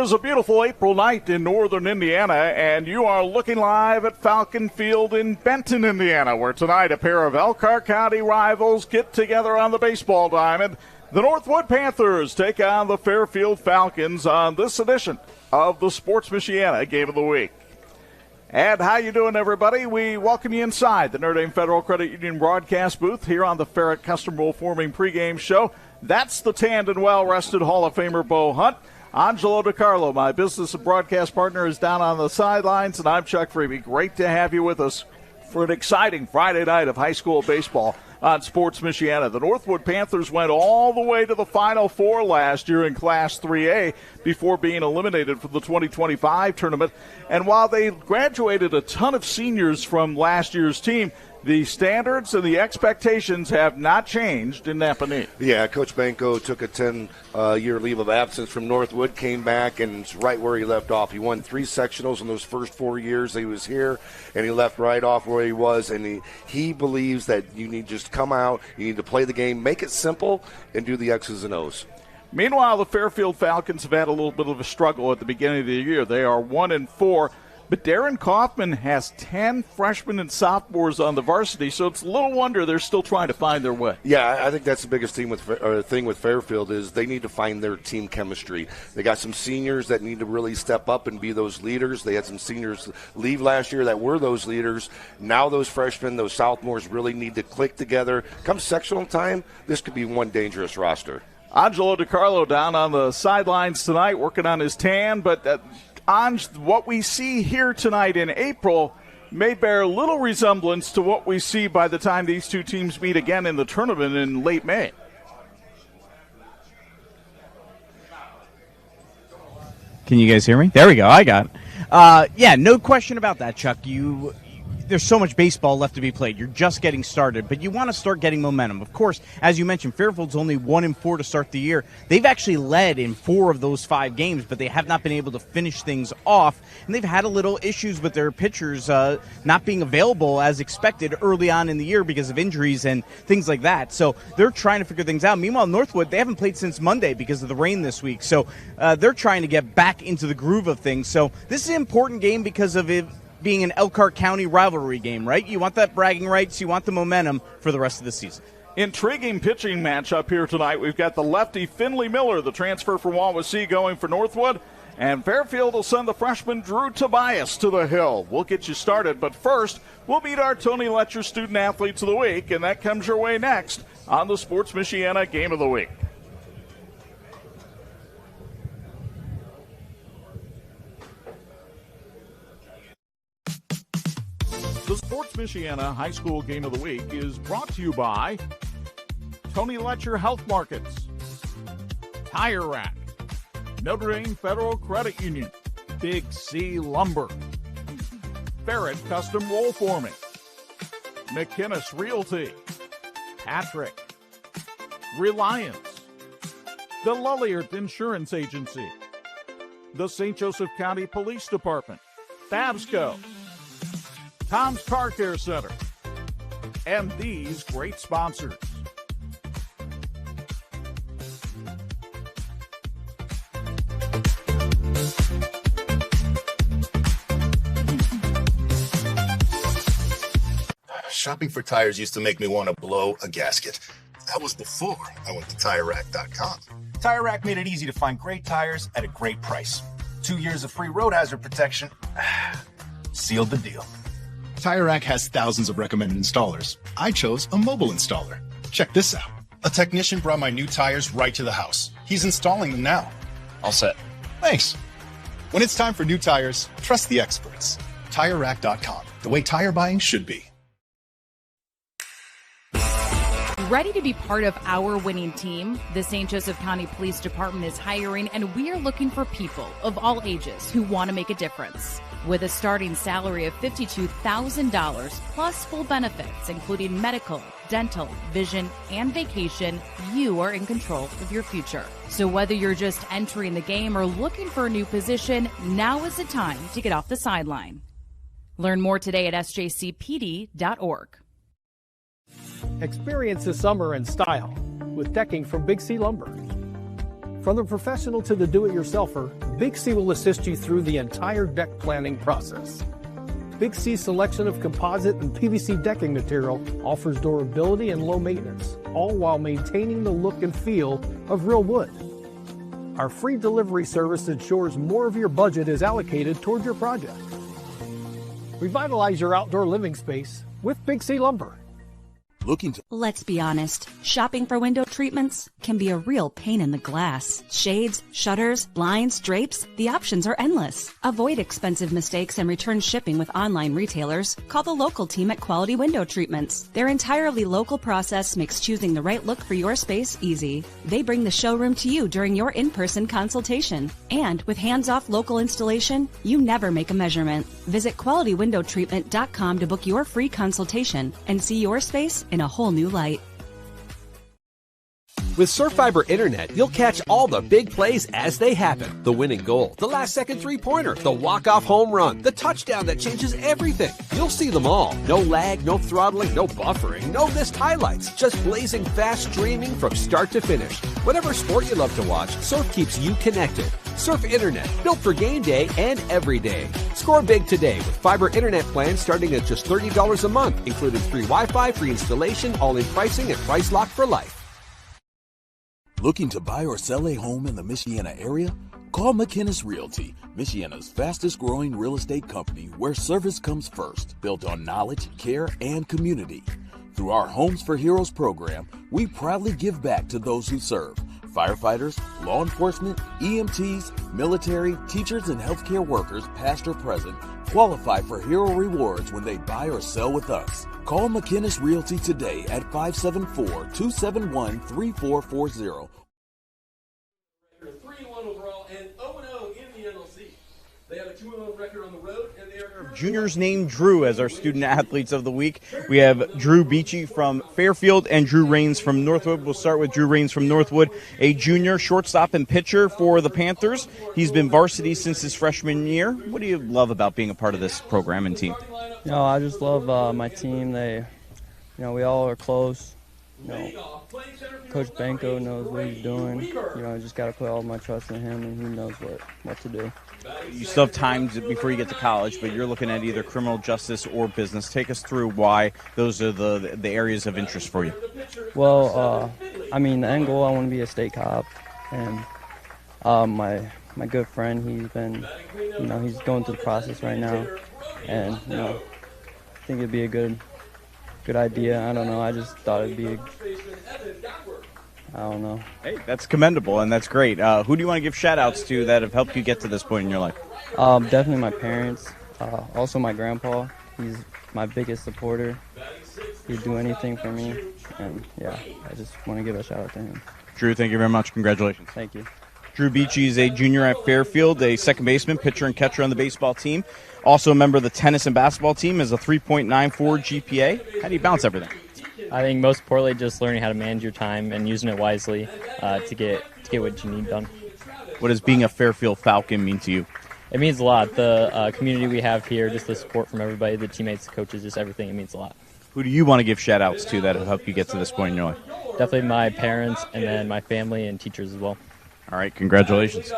is a beautiful April night in northern Indiana, and you are looking live at Falcon Field in Benton, Indiana, where tonight a pair of Elkhart County rivals get together on the baseball diamond. The NorthWood Panthers take on the Fairfield Falcons on this edition of the Sports Michiana Game of the Week. And how you doing, everybody? We welcome you inside the Notre Dame Federal Credit Union broadcast booth here on the Ferret Custom Roll Forming pregame show. That's the tanned and well-rested Hall of Famer Bo Hundt. Angelo Carlo, my business and broadcast partner, is down on the sidelines, and I'm Chuck Freeby. Great to have you with us for an exciting Friday night of high school baseball on Sports Michiana. The NorthWood Panthers went all the way to the Final Four last year in Class 3A before being eliminated from the 2025 tournament. And while they graduated a ton of seniors from last year's team, the standards and the expectations have not changed in Napanee. Yeah, Coach Banco took a 10-year leave of absence from Northwood, came back, and it's right where he left off. He won 3 sectionals in those first 4 years he was here, and he left right off where he was. And he believes that you need to just come out, you need to play the game, make it simple, and do the X's and O's. Meanwhile, the Fairfield Falcons have had a little bit of a struggle at the beginning of the year. They are 1-4. But Darren Kaufman has 10 freshmen and sophomores on the varsity, so it's a little wonder they're still trying to find their way. Yeah, I think that's the biggest thing with Fairfield is they need to find their team chemistry. They got some seniors that need to really step up and be those leaders. They had some seniors leave last year that were those leaders. Now those freshmen, those sophomores really need to click together. Come sectional time, this could be one dangerous roster. Angelo Carlo down on the sidelines tonight working on his tan, but what we see here tonight in April may bear little resemblance to what we see by the time these two teams meet again in the tournament in late May. Can you guys hear me? There we go. I got it. Yeah, no question about that, Chuck. There's so much baseball left to be played. You're just getting started, but you want to start getting momentum. Of course, as you mentioned, Fairfield's only 1-4 to start the year. They've actually led in 4 of those 5 games, but they have not been able to finish things off, and they've had a little issues with their pitchers not being available as expected early on in the year because of injuries and things like that. So they're trying to figure things out. Meanwhile, Northwood, they haven't played since Monday because of the rain this week, so they're trying to get back into the groove of things. So this is an important game because of it being an Elkhart County rivalry game, right? You want that bragging rights, you want the momentum for the rest of the season. Intriguing pitching matchup here tonight. We've got the lefty Finley Miller, the transfer from Wawasee, going for Northwood, and Fairfield will send the freshman Drew Tobias to the hill. We'll get you started, but first, we'll meet our Tony Letcher Student Athletes of the Week, and that comes your way next on the Sports Michiana Game of the Week. The Sports Michiana High School Game of the Week is brought to you by Tony Letcher Health Markets, Tire Rack, Notre Dame Federal Credit Union, Big C Lumber, Ferret Custom Roll Forming, McKinnis Realty, Patrick, Reliance, the Lulliard Insurance Agency, the St. Joseph County Police Department, Babsco, Tom's Car Care Center, and these great sponsors. Shopping for tires used to make me want to blow a gasket. That was before I went to TireRack.com. Tire Rack made it easy to find great tires at a great price. 2 years of free road hazard protection sealed the deal. Tire Rack has thousands of recommended installers. I chose a mobile installer. Check this out. A technician brought my new tires right to the house. He's installing them now. All set. Thanks. When it's time for new tires, trust the experts. TireRack.com, the way tire buying should be. Ready to be part of our winning team? The St. Joseph County Police Department is hiring, and we are looking for people of all ages who want to make a difference. With a starting salary of $52,000 plus full benefits, including medical, dental, vision, and vacation, you are in control of your future. So whether you're just entering the game or looking for a new position, now is the time to get off the sideline. Learn more today at sjcpd.org. Experience the summer in style with decking from Big C Lumber. From the professional to the do-it-yourselfer, Big C will assist you through the entire deck planning process. Big C's selection of composite and PVC decking material offers durability and low maintenance, all while maintaining the look and feel of real wood. Our free delivery service ensures more of your budget is allocated toward your project. Revitalize your outdoor living space with Big C Lumber. Let's be honest, shopping for window treatments can be a real pain in the glass. Shades, shutters, blinds, drapes, the options are endless. Avoid expensive mistakes and return shipping with online retailers. Call the local team at Quality Window Treatments. Their entirely local process makes choosing the right look for your space easy. They bring the showroom to you during your in-person consultation. And with hands-off local installation, you never make a measurement. Visit QualityWindowTreatment.com to book your free consultation and see your space in a whole new light. With Surf Fiber Internet, you'll catch all the big plays as they happen. The winning goal, the last-second three-pointer, the walk-off home run, the touchdown that changes everything. You'll see them all. No lag, no throttling, no buffering, no missed highlights. Just blazing fast streaming from start to finish. Whatever sport you love to watch, Surf keeps you connected. Surf Internet, built for game day and every day. Score big today with fiber internet plans starting at just $30 a month, including free Wi-Fi, free installation, all-in pricing, and price lock for life. Looking to buy or sell a home in the Michiana area? Call McInnes Realty, Michiana's fastest growing real estate company where service comes first, built on knowledge, care, and community. Through our Homes for Heroes program, we proudly give back to those who serve. Firefighters, law enforcement, EMTs, military, teachers, and healthcare workers, past or present, qualify for hero rewards when they buy or sell with us. Call McInnes Realty today at 574-271-3440. 3-1 overall and 0-0 in the NLC. They have a 2-0 record on the road, and they are juniors named Drew as our student athletes of the week. We have Drew Beachy from Fairfield and Drew Rains from NorthWood. We'll start with Drew Rains from NorthWood, a junior shortstop and pitcher for the Panthers. He's been varsity since his freshman year. What do you love about being a part of this program and team? I just love my team. We all are close. Coach Benko knows what he's doing. I just got to put all my trust in him, and he knows what to do. You still have time before you get to college, but you're looking at either criminal justice or business. Take us through why those are the areas of interest for you. Well, the end goal, I want to be a state cop, and my good friend, he's been, he's going through the process right now, and I think it'd be a good idea. I don't know. I just thought it'd be I don't know. Hey, that's commendable, and that's great. Who do you want to give shout-outs to that have helped you get to this point in your life? Definitely my parents. Also my grandpa. He's my biggest supporter. He'd do anything for me. And, I just want to give a shout-out to him. Drew, thank you very much. Congratulations. Thank you. Drew Beachy is a junior at Fairfield, a second baseman, pitcher, and catcher on the baseball team. Also a member of the tennis and basketball team, has a 3.94 GPA. How do you balance everything? I think most importantly, just learning how to manage your time and using it wisely to get what you need done. What does being a Fairfield Falcon mean to you? It means a lot. The community we have here, just the support from everybody, the teammates, the coaches, just everything, it means a lot. Who do you want to give shout-outs to that have helped you get to this point in your life? Definitely my parents, and then my family and teachers as well. All right, congratulations.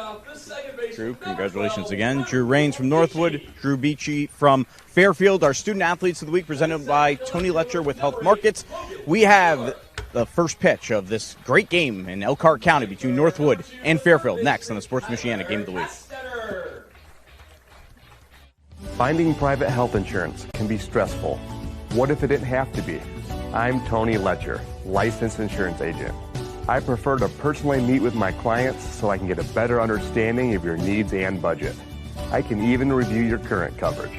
Drew, congratulations again. Drew Rains from NorthWood, Drew Beachy from Fairfield, our student athletes of the week, presented by Tony Letcher with Health Markets. We have the first pitch of this great game in Elkhart County between NorthWood and Fairfield next on the Sports Michiana Game of the Week. Finding private health insurance can be stressful. What if it didn't have to be? I'm Tony Letcher, licensed insurance agent. I prefer to personally meet with my clients so I can get a better understanding of your needs and budget. I can even review your current coverage.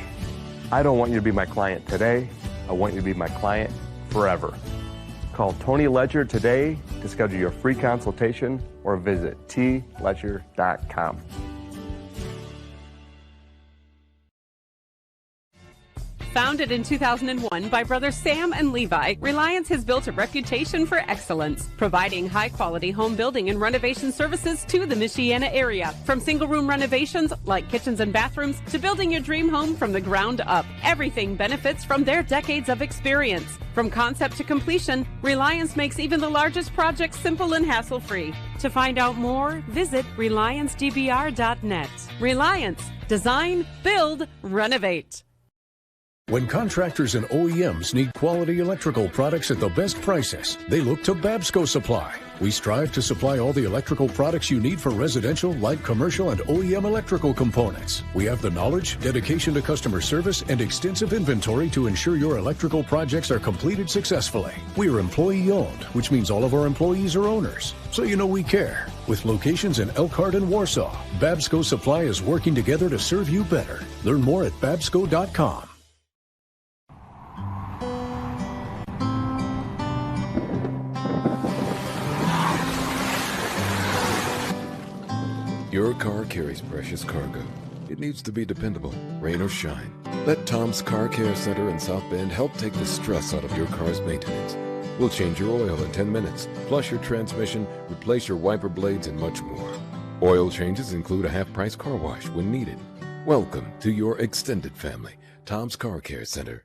I don't want you to be my client today. I want you to be my client forever. Call Tony Letcher today to schedule your free consultation or visit tletcher.com. Founded in 2001 by brothers Sam and Levi, Reliance has built a reputation for excellence, providing high-quality home building and renovation services to the Michiana area. From single-room renovations like kitchens and bathrooms to building your dream home from the ground up, everything benefits from their decades of experience. From concept to completion, Reliance makes even the largest projects simple and hassle-free. To find out more, visit RelianceDBR.net. Reliance. Design, build, renovate. When contractors and OEMs need quality electrical products at the best prices, they look to Babsco Supply. We strive to supply all the electrical products you need for residential, light commercial, and OEM electrical components. We have the knowledge, dedication to customer service, and extensive inventory to ensure your electrical projects are completed successfully. We are employee-owned, which means all of our employees are owners. So you know we care. With locations in Elkhart and Warsaw, Babsco Supply is working together to serve you better. Learn more at babsco.com. Your car carries precious cargo. It needs to be dependable, rain or shine. Let Tom's Car Care Center in South Bend help take the stress out of your car's maintenance. We'll change your oil in 10 minutes, flush your transmission, replace your wiper blades, and much more. Oil changes include a half-price car wash when needed. Welcome to your extended family, Tom's Car Care Center.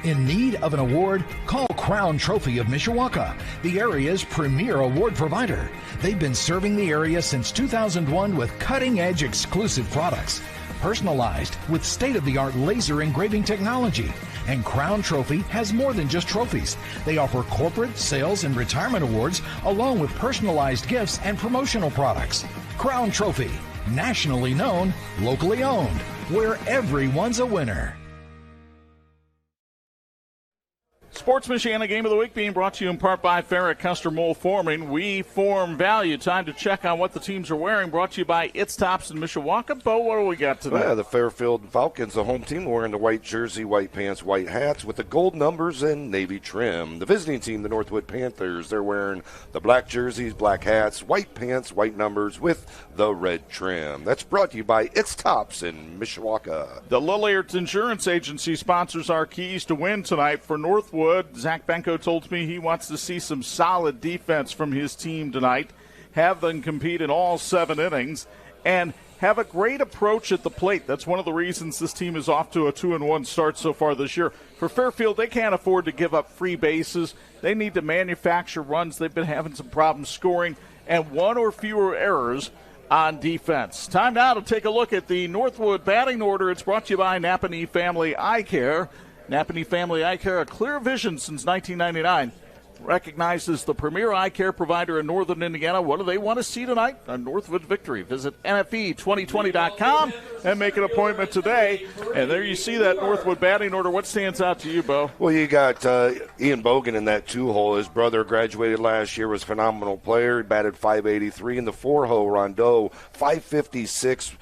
In need of an award? Call Crown Trophy of Mishawaka, the area's premier award provider. They've been serving the area since 2001 with cutting-edge exclusive products, personalized with state-of-the-art laser engraving technology. And Crown Trophy has more than just trophies. They offer corporate, sales, and retirement awards, along with personalized gifts and promotional products. Crown Trophy, nationally known, locally owned, where everyone's a winner. Sports Michiana Game of the Week being brought to you in part by Farrah Custer Mole Forming. We form value. Time to check on what the teams are wearing. Brought to you by It's Tops in Mishawaka. Bo, what do we got today? Yeah, the Fairfield Falcons, the home team, wearing the white jersey, white pants, white hats with the gold numbers and navy trim. The visiting team, the NorthWood Panthers, they're wearing the black jerseys, black hats, white pants, white numbers with the red trim. That's brought to you by It's Tops in Mishawaka. The Lilliard Insurance Agency sponsors our keys to win tonight for NorthWood. Zach Benko told me he wants to see some solid defense from his team tonight, have them compete in all 7 innings, and have a great approach at the plate. That's one of the reasons this team is off to a 2-1 start so far this year. For Fairfield, they can't afford to give up free bases. They need to manufacture runs. They've been having some problems scoring, and 1 or fewer errors on defense. Time now to take a look at the NorthWood batting order. It's brought to you by Napanee Family Eye Care. Napanee Family Eye Care, a clear vision since 1999. Recognized as the premier eye care provider in northern Indiana. What do they want to see tonight? A NorthWood victory. Visit NFE2020.com and make an appointment today. And there you see that NorthWood batting order. What stands out to you, Bo? Well, you got Ian Bogan in that 2-hole. His brother graduated last year, was a phenomenal player. He batted .583. In the 4-hole, Rondeau, .556.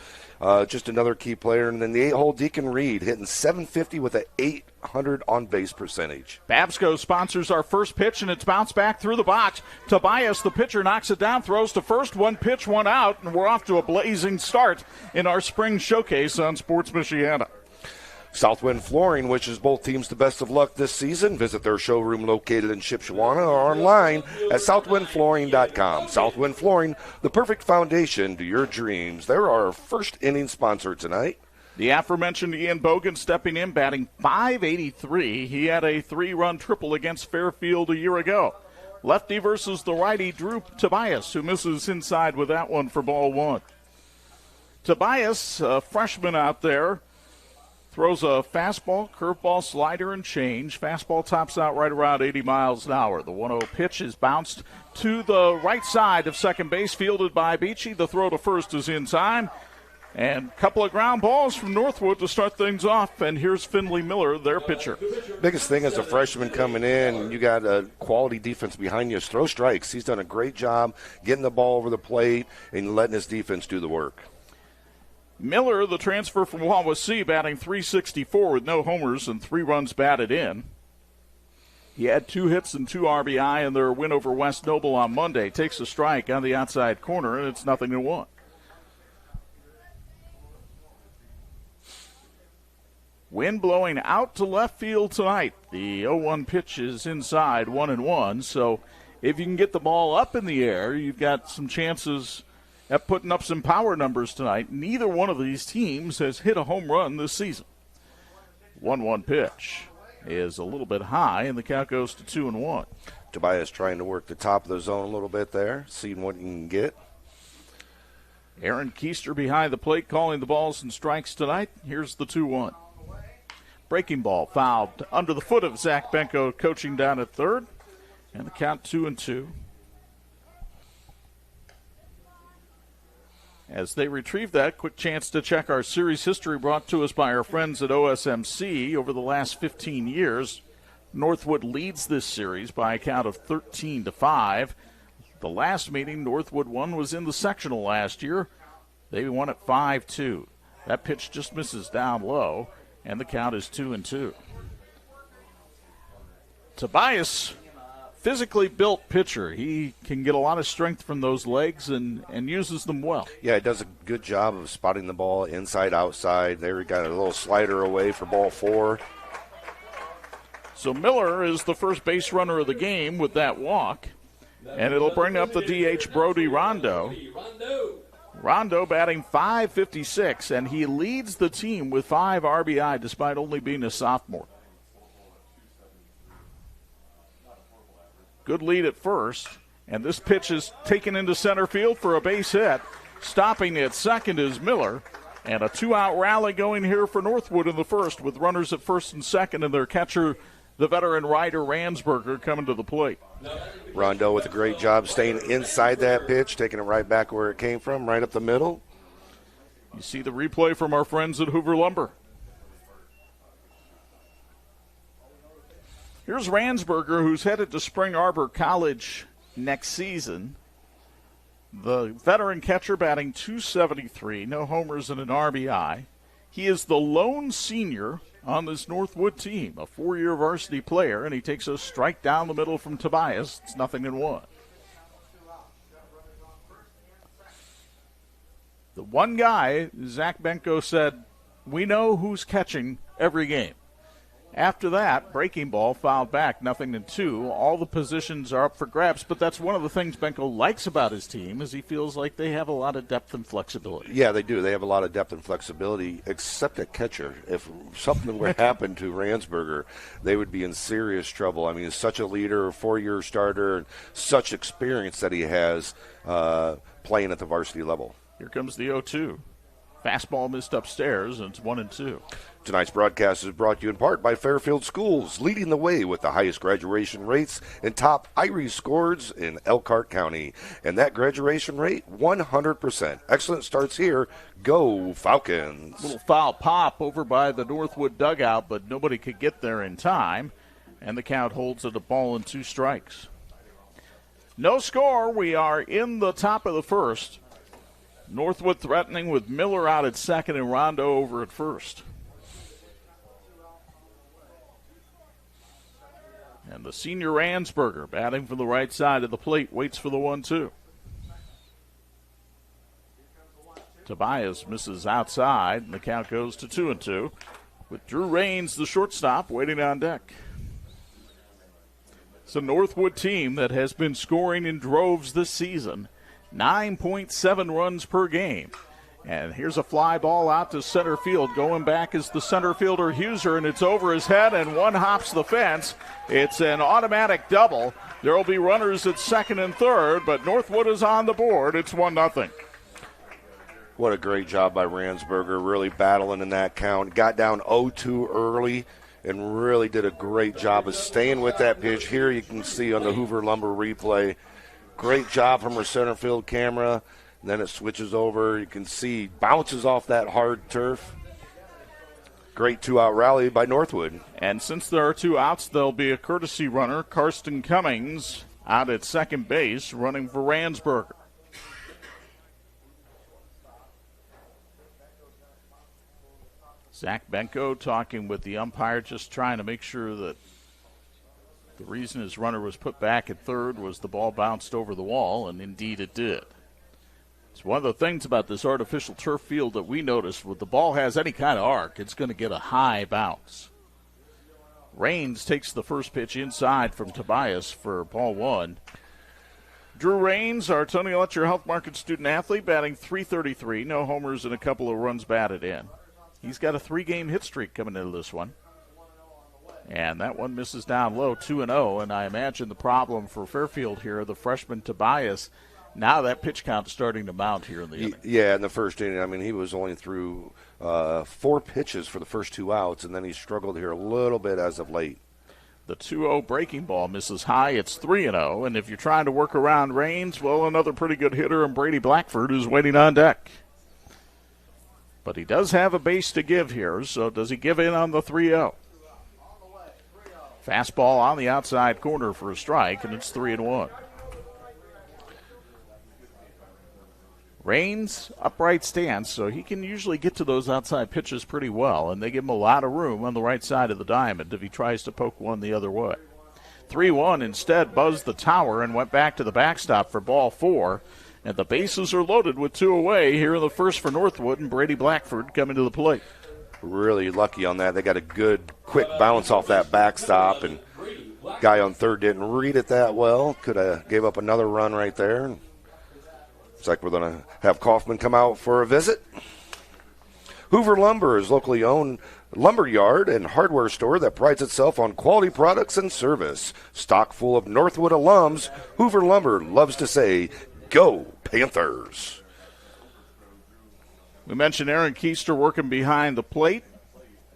Just another key player. And then the 8-hole, Deacon Reed, hitting .750 with an 800 on-base percentage. Babsco sponsors our first pitch, and it's bounced back through the box. Tobias, the pitcher, knocks it down, throws to first, 1 pitch, 1 out, and we're off to a blazing start in our spring showcase on Sports Michiana. Southwind Flooring wishes both teams the best of luck this season. Visit their showroom located in Shipshewana or online at southwindflooring.com. Southwind Flooring, the perfect foundation to your dreams. They're our first inning sponsor tonight. The aforementioned Ian Bogan stepping in, batting .583. He had a 3-run triple against Fairfield a year ago. Lefty versus the righty, Drew Tobias, who misses inside with that one for ball 1. Tobias, a freshman out there, throws a fastball, curveball, slider, and change. Fastball tops out right around 80 miles an hour. The 1-0 pitch is bounced to the right side of second base, fielded by Beachy. The throw to first is in time. And a couple of ground balls from NorthWood to start things off. And here's Finley Miller, their pitcher. Biggest thing as a freshman coming in, you got a quality defense behind you. Throw strikes. He's done a great job getting the ball over the plate and letting his defense do the work. Miller, the transfer from Wawasee, batting .364 with no homers and 3 runs batted in. He had 2 hits and 2 RBI in their win over West Noble on Monday. Takes a strike on the outside corner, and it's 0-1. Wind blowing out to left field tonight. The 0-1 pitch is inside 1-1, so if you can get the ball up in the air, you've got some chances at putting up some power numbers tonight. Neither one of these teams has hit a home run this season. 1-1 pitch is a little bit high, and the count goes to 2-1. Tobias trying to work the top of the zone a little bit there, seeing what he can get. Aaron Keister behind the plate calling the balls and strikes tonight. Here's the 2-1. Breaking ball fouled under the foot of Zach Benko, coaching down at third. And the count 2-2. As they retrieve that, quick chance to check our series history brought to us by our friends at OSMC. Over the last 15 years, NorthWood leads this series by a count of 13-5. The last meeting NorthWood won was in the sectional last year. They won at 5-2. That pitch just misses down low, and the count is 2-2. Tobias, physically built pitcher. He can get a lot of strength from those legs and uses them well. Yeah, he does a good job of spotting the ball inside, outside. There he got a little slider away for ball 4. So Miller is the first base runner of the game with that walk. And it'll bring up the DH Brody Rondo. Rondo batting .556, and he leads the team with 5 RBI despite only being a sophomore. Good lead at first, and this pitch is taken into center field for a base hit. Stopping at second is Miller, and a 2-out rally going here for NorthWood in the first with runners at first and second and their catcher, the veteran Ryder Ransberger, coming to the plate. Rondo with a great job staying inside that pitch, taking it right back where it came from, right up the middle. You see the replay from our friends at Hoover Lumber. Here's Ransberger, who's headed to Spring Arbor College next season. The veteran catcher batting .273, no homers and an RBI. He is the lone senior on this NorthWood team, a 4-year varsity player, and he takes a strike down the middle from Tobias. It's 0-1. The one guy, Zach Benko said, we know who's catching every game. After that, breaking ball fouled back, 0-2. All the positions are up for grabs, but that's one of the things Benko likes about his team is he feels like they have a lot of depth and flexibility. Yeah, they do. They have a lot of depth and flexibility, except at catcher. If something were to happen to Ransberger, they would be in serious trouble. I mean, he's such a leader, a 4-year starter, and such experience that he has playing at the varsity level. Here comes the 0-2. Fastball missed upstairs, and it's 1-2. Tonight's broadcast is brought to you in part by Fairfield Schools, leading the way with the highest graduation rates and top Irish scores in Elkhart County. And that graduation rate, 100%. Excellent starts here. Go Falcons. Little foul pop over by the NorthWood dugout, but nobody could get there in time. And the count holds at a ball and 2 strikes. No score. We are in the top of the first. NorthWood threatening with Miller out at second and Rondo over at first. And the senior Ransberger batting from the right side of the plate waits for the 1-2. Tobias misses outside, and the count goes to 2-2 with Drew Raines, the shortstop, waiting on deck. It's a NorthWood team that has been scoring in droves this season, 9.7 runs per game. And here's a fly ball out to center field. Going back is the center fielder Huser, and it's over his head, and one hops the fence. It's an automatic double. There will be runners at second and third, but NorthWood is on the board. It's 1-0. What a great job by Ransberger, really battling in that count. Got down 0-2 early and really did a great job of staying with that pitch. Here you can see on the Hoover Lumber replay. Great job from her center field camera. And then it switches over. You can see bounces off that hard turf. Great 2-out rally by NorthWood. And since there are 2 outs, there'll be a courtesy runner, Karsten Cummings, out at second base, running for Ransberger. Zach Benko talking with the umpire, just trying to make sure that the reason his runner was put back at third was the ball bounced over the wall, and indeed it did. It's one of the things about this artificial turf field that we noticed. When the ball has any kind of arc, it's going to get a high bounce. Raines takes the first pitch inside from Tobias for ball one. Drew Raines, our Tony Letcher Health Market student athlete, batting .333, no homers and a couple of runs batted in. He's got a 3-game hit streak coming into this one. And that one misses down low, 2-0, and I imagine the problem for Fairfield here, the freshman Tobias, now that pitch count is starting to mount here in the inning. Yeah, in the first inning. I mean, he was only through 4 pitches for the first 2 outs, and then he struggled here a little bit as of late. The 2-0 breaking ball misses high. It's 3-0, and if you're trying to work around Raines, well, another pretty good hitter, and Brady Blackford is waiting on deck. But he does have a base to give here, so does he give in on the 3-0? Fastball on the outside corner for a strike, and it's 3-1. Raines, upright stance, so he can usually get to those outside pitches pretty well, and they give him a lot of room on the right side of the diamond if he tries to poke one the other way. 3-1 instead buzzed the tower and went back to the backstop for ball 4, and the bases are loaded with 2 away here in the first for Northwood, and Brady Blackford coming to the plate. Really lucky on that. They got a good, quick bounce off that backstop, and guy on third didn't read it that well. Could have gave up another run right there. Looks like we're going to have Kaufman come out for a visit. Hoover Lumber is locally owned lumber yard and hardware store that prides itself on quality products and service. Stock full of Northwood alums, Hoover Lumber loves to say, "Go Panthers." We mentioned Aaron Keister working behind the plate.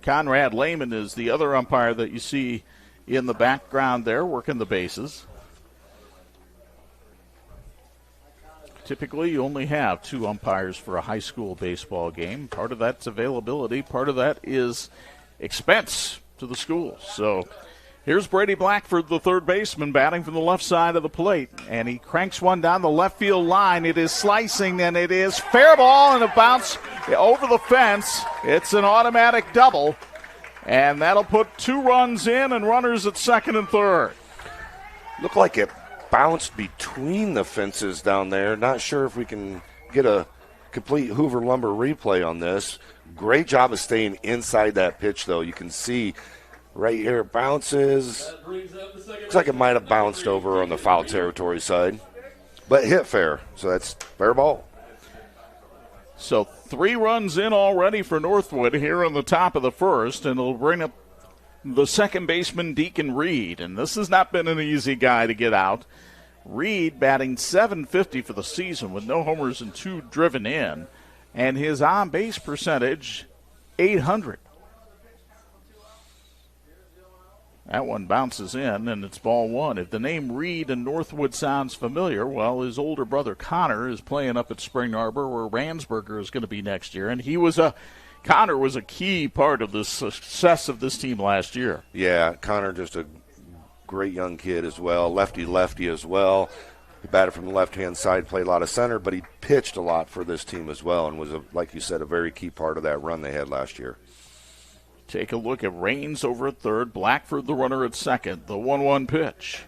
Conrad Lehman is the other umpire that you see in the background there working the bases. Typically, you only have 2 umpires for a high school baseball game. Part of that's availability. Part of that is expense to the schools. So here's Brady Blackford, the third baseman, batting from the left side of the plate. And he cranks one down the left field line. It is slicing, and it is fair ball, and a bounce over the fence. It's an automatic double. And that'll put 2 runs in and runners at second and third. Looked like it bounced between the fences down there. Not sure if we can get a complete Hoover Lumber replay on this. Great job of staying inside that pitch, though. You can see right here it bounces. Looks like it might have bounced over on the foul territory side, but hit fair, so that's fair ball. So 3 runs in already for Northwood here in the top of the first, and it'll bring up the second baseman, Deacon Reed. And this has not been an easy guy to get out. Reed batting .750 for the season with no homers and 2 driven in. And his on-base percentage, .800. That one bounces in, and it's ball 1. If the name Reed and Northwood sounds familiar, well, his older brother Connor is playing up at Spring Arbor, where Ransberger is going to be next year. And Connor was a key part of the success of this team last year. Yeah, Connor just a great young kid as well, lefty as well. He batted from the left-hand side, played a lot of center, but he pitched a lot for this team as well and was, like you said, a very key part of that run they had last year. Take a look at Raines over at third, Blackford the runner at second. The 1-1 pitch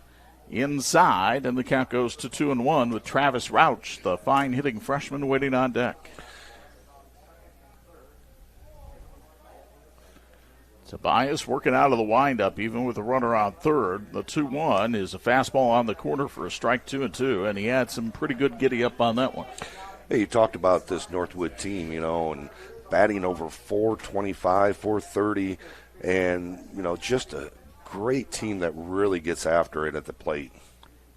inside, and the count goes to 2-1 with Travis Rouch, the fine-hitting freshman, waiting on deck. Tobias working out of the windup, even with a runner on third. The 2-1 is a fastball on the corner for a strike, 2-2, and he had some pretty good giddy up on that one. Hey, you talked about this Northwood team, and batting over 425, 430, and, just a great team that really gets after it at the plate.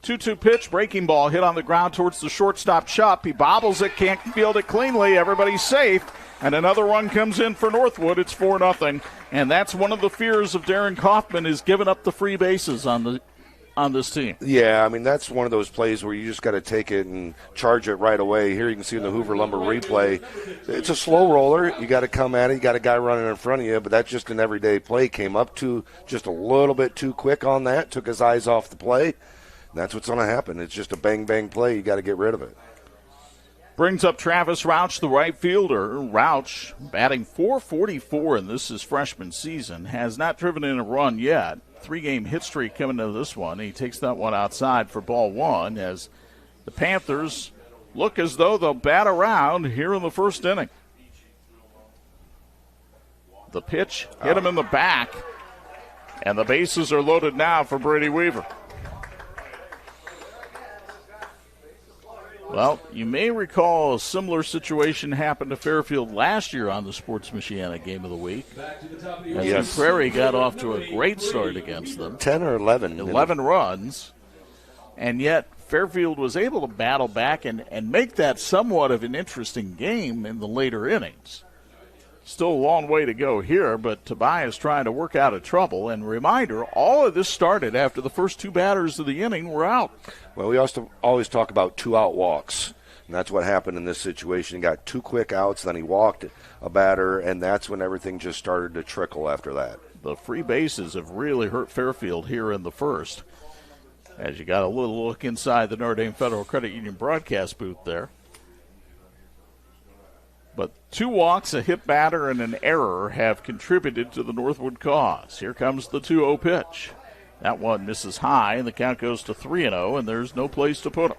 2-2 pitch, breaking ball, hit on the ground towards the shortstop Shupp. He bobbles it, can't field it cleanly. Everybody's safe. And another run comes in for Northwood. It's 4-0. And that's one of the fears of Darren Kaufman, is giving up the free bases on this team. Yeah, I mean, that's one of those plays where you just got to take it and charge it right away. Here you can see in the Hoover Lumber replay, it's a slow roller. You got to come at it. You got a guy running in front of you, but that's just an everyday play. Came up to just a little bit too quick on that, took his eyes off the play. That's what's going to happen. It's just a bang-bang play. You got to get rid of it. Brings up Travis Rouch, the right fielder. Rouch batting .444 in this freshman season. Has not driven in a run yet. 3-game hit streak coming into this one. He takes that one outside for ball 1 as the Panthers look as though they'll bat around here in the first inning. The pitch hit him in the back, and the bases are loaded now for Brady Weaver. Well, you may recall a similar situation happened to Fairfield last year on the Sports Michiana Game of the Week. As New Prairie got off to a great start against them. 10 or 11. 11 runs. And yet Fairfield was able to battle back and make that somewhat of an interesting game in the later innings. Still a long way to go here, but Tobias trying to work out of trouble. And reminder, all of this started after the first two batters of the inning were out. Well, we also always talk about 2-out walks, and that's what happened in this situation. He got 2 quick outs, then he walked a batter, and that's when everything just started to trickle after that. The free bases have really hurt Fairfield here in the first, as you got a little look inside the Notre Dame Federal Credit Union broadcast booth there. But 2 walks, a hit batter, and an error have contributed to the Northwood cause. Here comes the 2-0 pitch. That one misses high, and the count goes to 3-0, and there's no place to put him.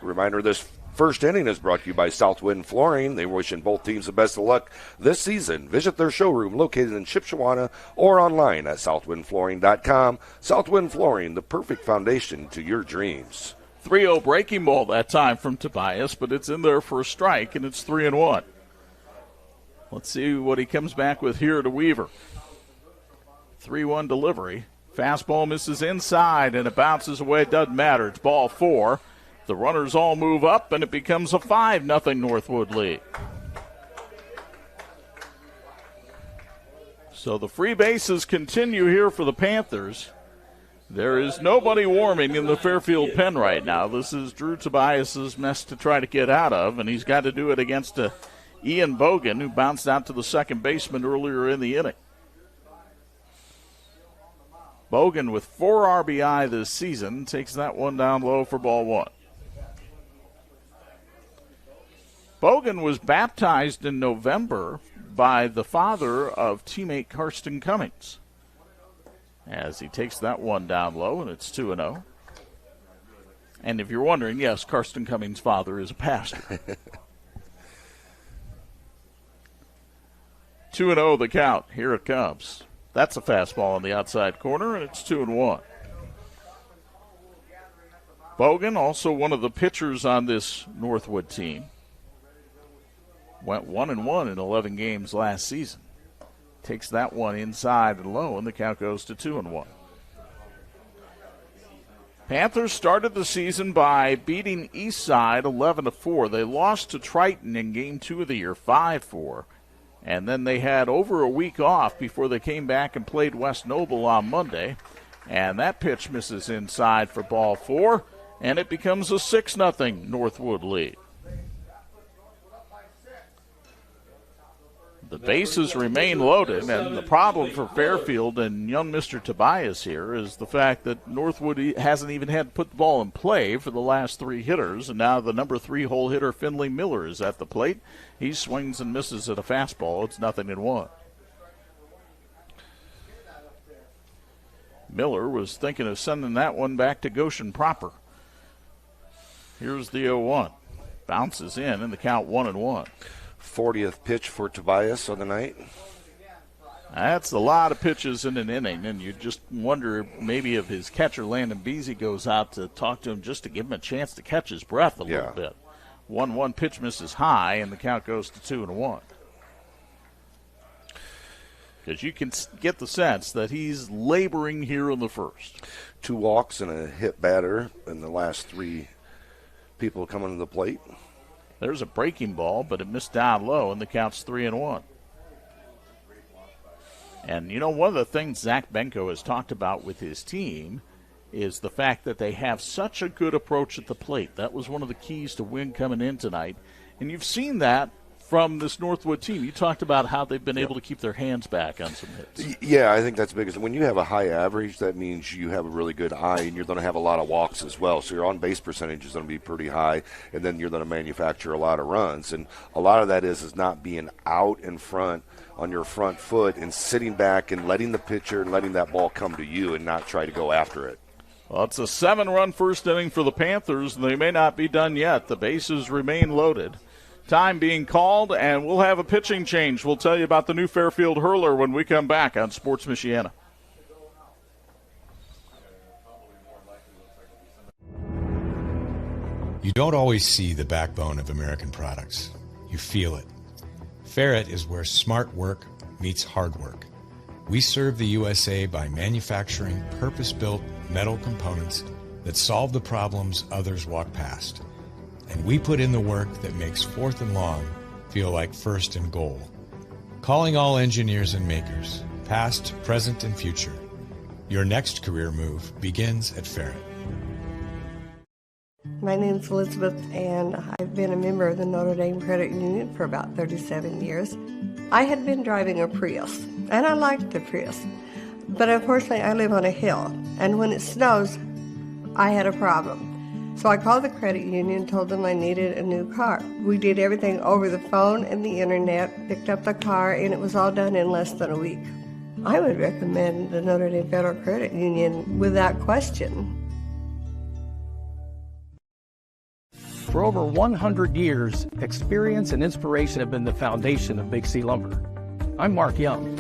Reminder, this first inning is brought to you by Southwind Flooring. They're wishing both teams the best of luck this season. Visit their showroom located in Shipshewana or online at southwindflooring.com. Southwind Flooring, the perfect foundation to your dreams. 3-0 breaking ball that time from Tobias, but it's in there for a strike, and it's 3-1. Let's see what he comes back with here to Weaver. 3-1 delivery. Fastball misses inside, and it bounces away. It doesn't matter. It's ball 4. The runners all move up, and it becomes a 5-0 Northwood lead. So the free bases continue here for the Panthers. There is nobody warming in the Fairfield pen right now. This is Drew Tobias's mess to try to get out of, and he's got to do it against Ian Bogan, who bounced out to the second baseman earlier in the inning. Bogan with 4 RBI this season takes that one down low for ball 1. Bogan was baptized in November by the father of teammate Karsten Cummings. As he takes that one down low, and it's 2-0. And if you're wondering, yes, Karsten Cummings' father is a pastor. 2-0 the count. Here it comes. That's a fastball on the outside corner, and it's 2-1. Bogan, also one of the pitchers on this Northwood team, went 1-1 in 11 games last season. Takes that one inside and low, and the count goes to 2-1. Panthers started the season by beating Eastside 11-4. They lost to Triton in Game 2 of the year, 5-4. And then they had over a week off before they came back and played West Noble on Monday. And that pitch misses inside for ball 4, and it becomes a 6-0 Northwood lead. The bases remain loaded, and the problem for Fairfield and young Mr. Tobias here is the fact that Northwood hasn't even had to put the ball in play for the last 3 hitters, and now the number 3 hole hitter, Finley Miller, is at the plate. He swings and misses at a fastball. It's 0-1. Miller was thinking of sending that one back to Goshen proper. Here's the 0-1. Bounces in, and the count 1-1. 40th pitch for Tobias on the night. That's a lot of pitches in an inning, and you just wonder maybe if his catcher, Landon Beasy, goes out to talk to him just to give him a chance to catch his breath a little bit. 1-1 pitch misses high, and the count goes to 2-1. Because you can get the sense that he's laboring here in the first. 2 walks and a hit batter in the last 3 people coming to the plate. There's a breaking ball, but it missed down low, and the count's 3-1. And, you know, one of the things Zach Benko has talked about with his team is the fact that they have such a good approach at the plate. That was one of the keys to win coming in tonight. And you've seen that from this Northwood team. You talked about how they've been able to keep their hands back on some hits. Yeah, I think that's big. When you have a high average, that means you have a really good eye, and you're going to have a lot of walks as well. So your on-base percentage is going to be pretty high, and then you're going to manufacture a lot of runs. And a lot of that is not being out in front on your front foot and sitting back and letting the pitcher and letting that ball come to you and not try to go after it. Well, it's a 7-run first inning for the Panthers, and they may not be done yet. The bases remain loaded. Time being called, and we'll have a pitching change. We'll tell you about the new Fairfield hurler when we come back on Sports Michiana. You don't always see the backbone of American products. You feel it. Ferret is where smart work meets hard work. We serve the USA by manufacturing purpose-built metal components that solve the problems others walk past. And we put in the work that makes fourth and long feel like first and goal. Calling all engineers and makers, past, present, and future. Your next career move begins at Ferret. My name's Elizabeth, and I've been a member of the Notre Dame Credit Union for about 37 years. I had been driving a Prius, and I liked the Prius. But unfortunately, I live on a hill, and when it snows, I had a problem. So I called the credit union and told them I needed a new car. We did everything over the phone and the internet, picked up the car, and it was all done in less than a week. I would recommend the Notre Dame Federal Credit Union without question. For over 100 years, experience and inspiration have been the foundation of Big C Lumber. I'm Mark Young.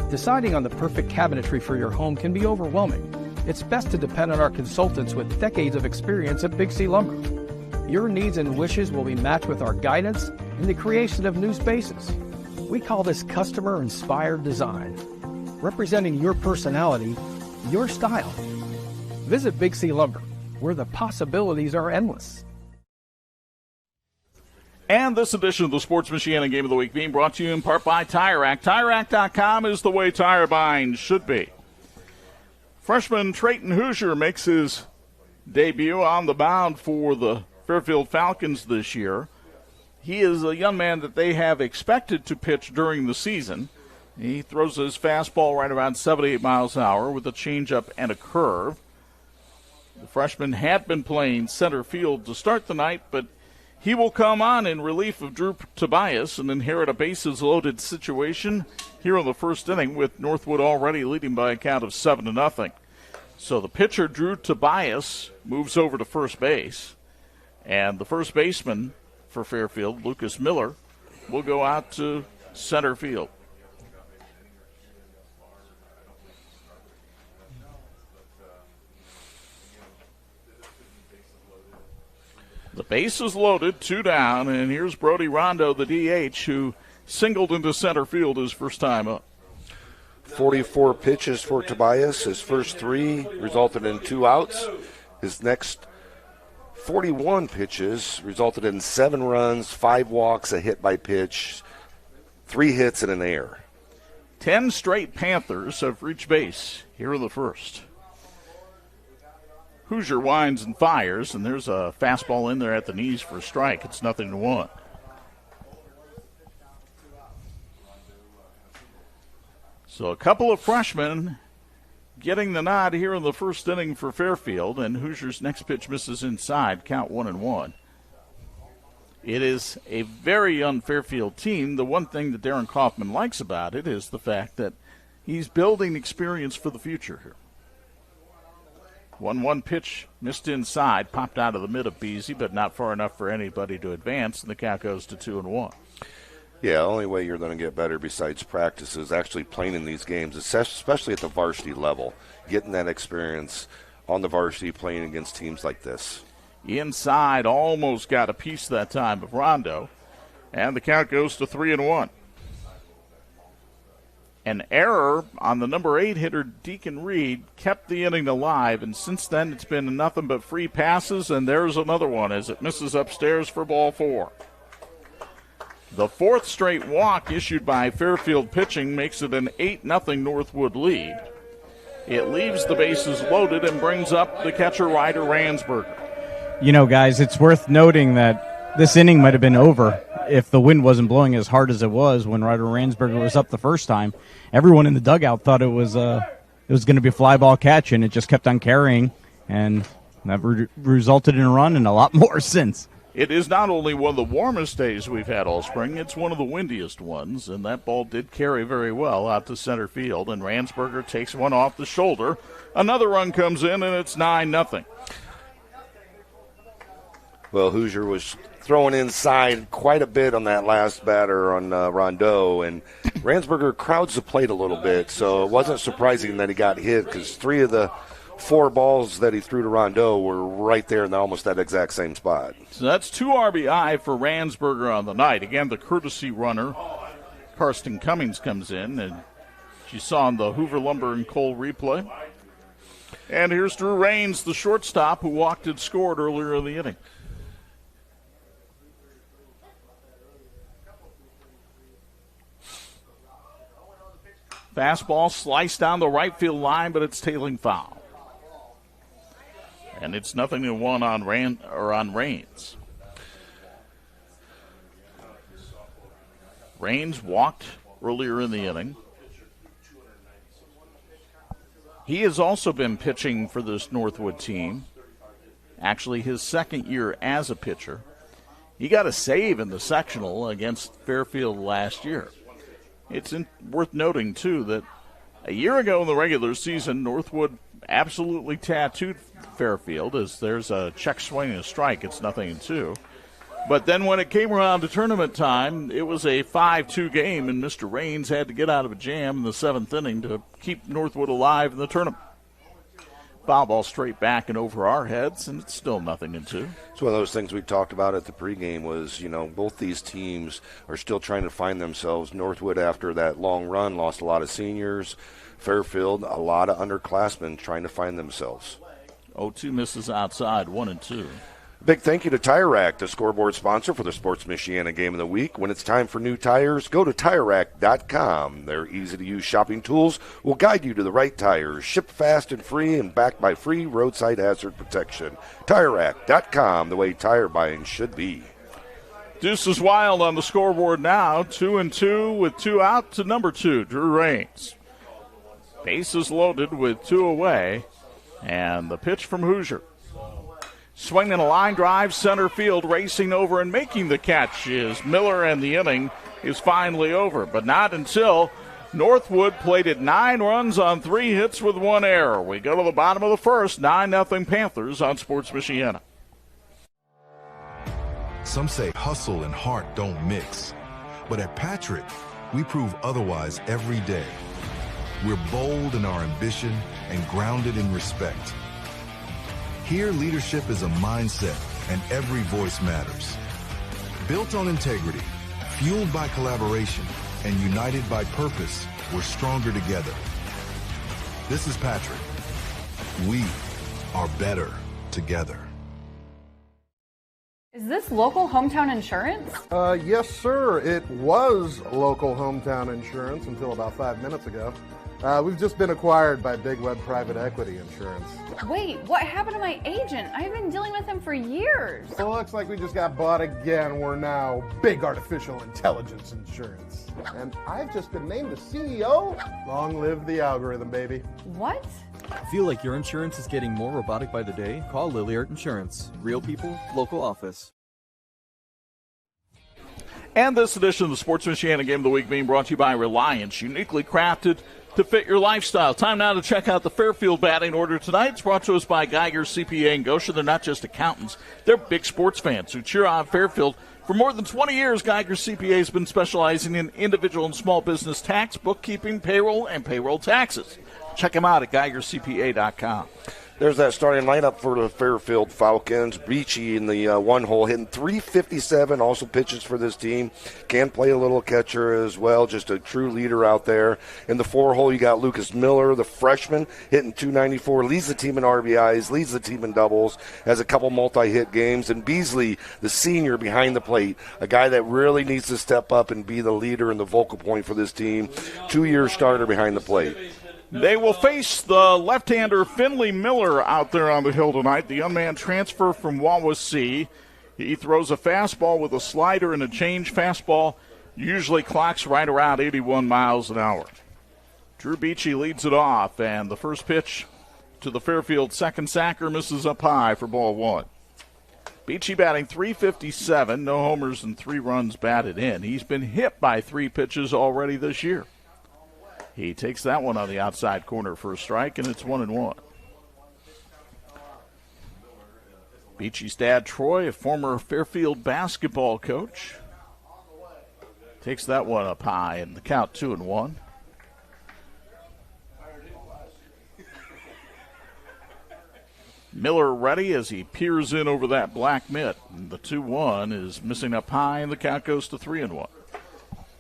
Deciding on the perfect cabinetry for your home can be overwhelming. It's best to depend on our consultants with decades of experience at Big C Lumber. Your needs and wishes will be matched with our guidance in the creation of new spaces. We call this customer-inspired design, representing your personality, your style. Visit Big C Lumber, where the possibilities are endless. And this edition of the Sports Michiana Game of the Week being brought to you in part by Tire Rack. TireRack.com is the way tire buying should be. Freshman Trayton Hoosier makes his debut on the mound for the Fairfield Falcons this year. He is a young man that they have expected to pitch during the season. He throws his fastball right around 78 miles an hour with a changeup and a curve. The freshman had been playing center field to start the night, but he will come on in relief of Drew Tobias and inherit a bases-loaded situation here in the first inning with NorthWood already leading by a count of 7-0. So the pitcher, Drew Tobias, moves over to first base. And the first baseman for Fairfield, Lucas Miller, will go out to center field. The base is loaded, 2 down, and here's Brody Rondo, the DH, who singled into center field his first time up. 44 pitches for Tobias. His first 3 resulted in 2 outs. His next 41 pitches resulted in 7 runs, 5 walks, a hit by pitch, 3 hits, and an error. 10 straight Panthers have reached base here in the first. Hoosier winds and fires, and there's a fastball in there at the knees for a strike. It's 0-1. So a couple of freshmen getting the nod here in the first inning for Fairfield, and Hoosier's next pitch misses inside, count 1-1. It is a very young Fairfield team. The one thing that Darren Kaufman likes about it is the fact that he's building experience for the future here. 1-1 pitch missed inside, popped out of the mid of Beasy, but not far enough for anybody to advance, and the count goes to 2-1. Yeah, the only way you're going to get better besides practice is actually playing in these games, especially at the varsity level, getting that experience on the varsity playing against teams like this. Inside, almost got a piece that time of Rondo, and the count goes to 3-1. An error on the number 8 hitter, Deacon Reed, kept the inning alive, and since then it's been nothing but free passes, and there's another one as it misses upstairs for ball 4. The 4th straight walk issued by Fairfield pitching makes it an 8-0 NorthWood lead. It leaves the bases loaded and brings up the catcher, Ryder Ransberger. You know, guys, it's worth noting that this inning might have been over if the wind wasn't blowing as hard as it was when Ryder Ransberger was up the first time. Everyone in the dugout thought it was going to be a fly ball catch, and it just kept on carrying, and that resulted in a run and a lot more since. It is not only one of the warmest days we've had all spring, it's one of the windiest ones, and that ball did carry very well out to center field, and Ransberger takes one off the shoulder. Another run comes in, and it's 9-0. Well, Hoosier was throwing inside quite a bit on that last batter on Rondeau, and Ransberger crowds the plate a little bit, so it wasn't surprising that he got hit because 3 of the 4 balls that he threw to Rondeau were right there in almost that exact same spot. So that's 2 RBI for Ransberger on the night. Again, the courtesy runner, Karsten Cummings, comes in, and you saw in the Hoover Lumber and Coal replay. And here's Drew Raines, the shortstop, who walked and scored earlier in the inning. Fastball sliced down the right field line, but it's tailing foul. And it's 0-1 on Raines. Raines walked earlier in the inning. He has also been pitching for this Northwood team. Actually, his second year as a pitcher. He got a save in the sectional against Fairfield last year. It's worth noting, too, that a year ago in the regular season, Northwood absolutely tattooed Fairfield as there's a check swing and a strike. It's 0-2. But then when it came around to tournament time, it was a 5-2 game, and Mr. Raines had to get out of a jam in the 7th inning to keep Northwood alive in the tournament. Foul ball straight back and over our heads, and it's still 0-2. It's one of those things we talked about at the pregame was, both these teams are still trying to find themselves. Northwood, after that long run, lost a lot of seniors. Fairfield, a lot of underclassmen trying to find themselves. 0-2 misses outside, 1-2. Big thank you to Tire Rack, the scoreboard sponsor for the Sports Michiana Game of the Week. When it's time for new tires, go to TireRack.com. Their easy-to-use shopping tools will guide you to the right tires. Shipped fast and free and backed by free roadside hazard protection. TireRack.com, the way tire buying should be. Deuces Wild on the scoreboard now, 2-2 with 2 out to number 2, Drew Raines. Bases loaded with 2 away, and the pitch from Hoosier. Swinging a line drive, center field, racing over and making the catch is Miller, and the inning is finally over. But not until Northwood plated 9 runs on 3 hits with 1 error. We go to the bottom of the first, 9-0 Panthers on Sports Michiana. Some say hustle and heart don't mix. But at Patrick, we prove otherwise every day. We're bold in our ambition and grounded in respect. Here, leadership is a mindset, and every voice matters. Built on integrity, fueled by collaboration, and united by purpose, we're stronger together. This is Patrick. We are better together. Is this local hometown insurance? Yes, sir. It was local hometown insurance until about 5 minutes ago. We've just been acquired by Big Web Private Equity Insurance. Wait, what happened to my agent? I've been dealing with him for years. Well, looks like we just got bought again. We're now Big Artificial Intelligence Insurance. And I've just been named the CEO. Long live the algorithm, baby. What? Feel like your insurance is getting more robotic by the day? Call Lilliard Insurance. Real people, local office. And this edition of the Sports Michiana Game of the Week being brought to you by Reliance, uniquely crafted to fit your lifestyle. Time now to check out the Fairfield batting order tonight. It's brought to us by Geiger CPA and Goshen. They're not just accountants. They're big sports fans who cheer on Fairfield. For more than 20 years, Geiger CPA has been specializing in individual and small business tax, bookkeeping, payroll, and payroll taxes. Check them out at GeigerCPA.com. There's that starting lineup for the Fairfield Falcons. Beachy in the one hole, hitting .357, also pitches for this team. Can play a little catcher as well, just a true leader out there. In the 4 hole, you got Lucas Miller, the freshman, hitting .294, leads the team in RBIs, leads the team in doubles, has a couple multi-hit games. And Beasley, the senior behind the plate, a guy that really needs to step up and be the leader and the vocal point for this team. 2-year starter behind the plate. They will face the left-hander Finley Miller out there on the hill tonight, the young man transfer from Wawasee. He throws a fastball with a slider and a change. Fastball usually clocks right around 81 miles an hour. Drew Beachy leads it off, and the first pitch to the Fairfield second sacker misses up high for ball 1. Beachy batting .357, no homers and 3 runs batted in. He's been hit by 3 pitches already this year. He takes that one on the outside corner for a strike, and it's 1-1. Beachy's dad, Troy, a former Fairfield basketball coach, takes that one up high, and the count 2-1. Miller ready as he peers in over that black mitt. And the 2-1 is missing up high, and the count goes to 3-1.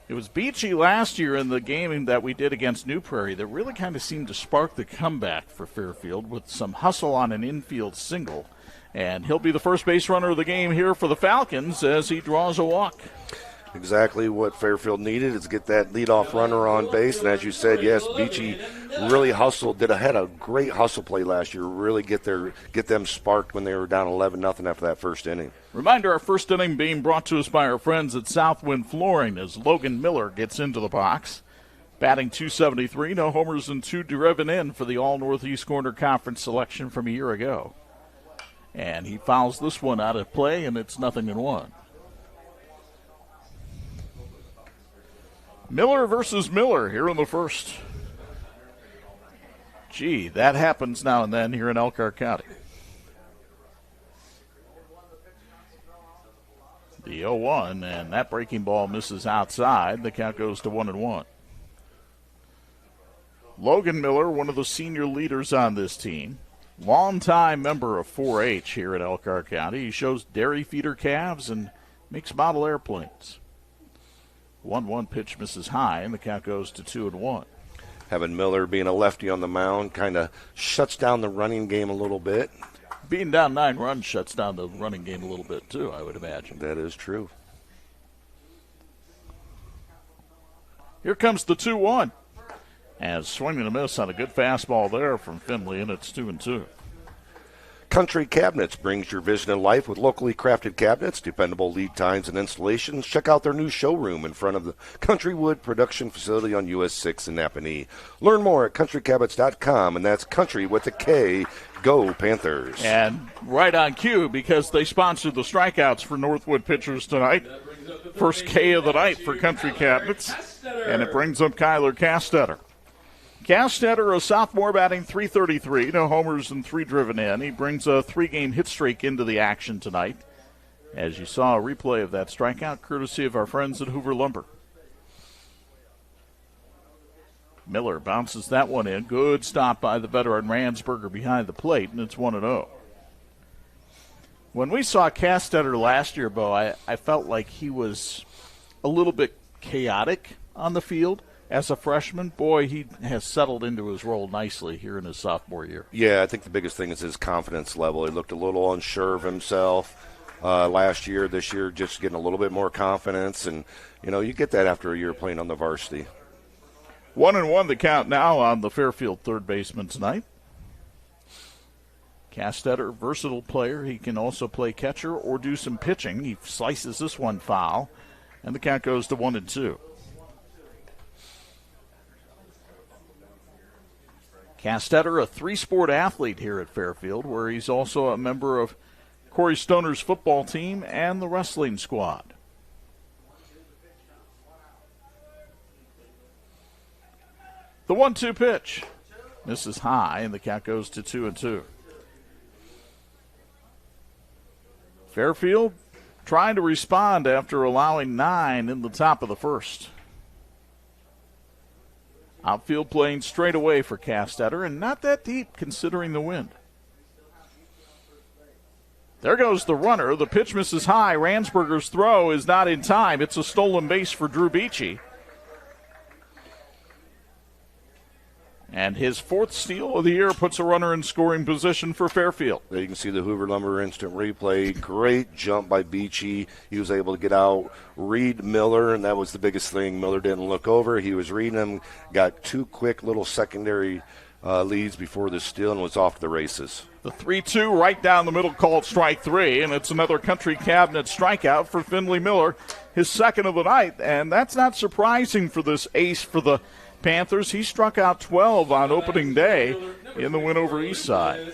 It was Beachy last year in the game that we did against New Prairie that really kind of seemed to spark the comeback for Fairfield with some hustle on an infield single. And he'll be the first base runner of the game here for the Falcons as he draws a walk. Exactly what Fairfield needed is get that leadoff runner on base. And as you said, yes, Beachy really hustled, had a great hustle play last year, really get them sparked when they were down 11-0 after that first inning. Reminder, our first inning being brought to us by our friends at Southwind Flooring as Logan Miller gets into the box. Batting .273, no homers and 2 driven in for the All-Northeast Corner Conference selection from a year ago. And he fouls this one out of play, and it's 0-1. Miller versus Miller here in the first. Gee, that happens now and then here in Elkhart County. The 0-1, and that breaking ball misses outside. The count goes to 1-1. Logan Miller, one of the senior leaders on this team. Longtime member of 4-H here at Elkhart County. He shows dairy feeder calves and makes model airplanes. 1-1 pitch misses high, and the count goes to 2-1. Having Miller being a lefty on the mound kind of shuts down the running game a little bit. Being down 9 runs shuts down the running game a little bit, too, I would imagine. That is true. Here comes the 2-1. As swinging a miss on a good fastball there from Finley, and it's 2-2. Country Cabinets brings your vision in life with locally crafted cabinets, dependable lead times and installations. Check out their new showroom in front of the Country Wood production facility on US 6 in Napanee. Learn more at countrycabinets.com, and that's country with a K. Go Panthers. And right on cue because they sponsored the strikeouts for NorthWood pitchers tonight. First K of the night for Country Cabinets, and it brings up Kyler Castetter. Castetter, a sophomore, batting .333, no homers and 3 driven in. He brings a 3-game hit streak into the action tonight. As you saw a replay of that strikeout, courtesy of our friends at Hoover Lumber. Miller bounces that one in. Good stop by the veteran Ransberger behind the plate, and it's 1-0. When we saw Castetter last year, Bo, I felt like he was a little bit chaotic on the field. As a freshman, boy, he has settled into his role nicely here in his sophomore year. Yeah, I think the biggest thing is his confidence level. He looked a little unsure of himself last year. This year, just getting a little bit more confidence. And, you get that after a year playing on the varsity. 1-1 the count now on the Fairfield third baseman tonight. Castetter, versatile player. He can also play catcher or do some pitching. He slices this one foul, and the count goes to 1-2. Castetter, a 3-sport athlete here at Fairfield, where he's also a member of Corey Stoner's football team and the wrestling squad. The 1-2 pitch misses high, and the count goes to 2-2. Fairfield trying to respond after allowing 9 in the top of the first. Outfield playing straight away for Castetter, and not that deep considering the wind. There goes the runner. The pitch misses high. Ransberger's throw is not in time. It's a stolen base for Drew Beachy. And his 4th steal of the year puts a runner in scoring position for Fairfield. There you can see the Hoover Lumber instant replay. Great jump by Beachy. He was able to get out, read Miller, and that was the biggest thing. Miller didn't look over. He was reading him, got 2 quick little secondary leads before the steal, and was off to the races. The 3-2 right down the middle called strike 3, and it's another Country Cabinet strikeout for Finley Miller, his 2nd of the night. And that's not surprising for this ace for the Panthers. He struck out 12 on opening day in the win over Eastside.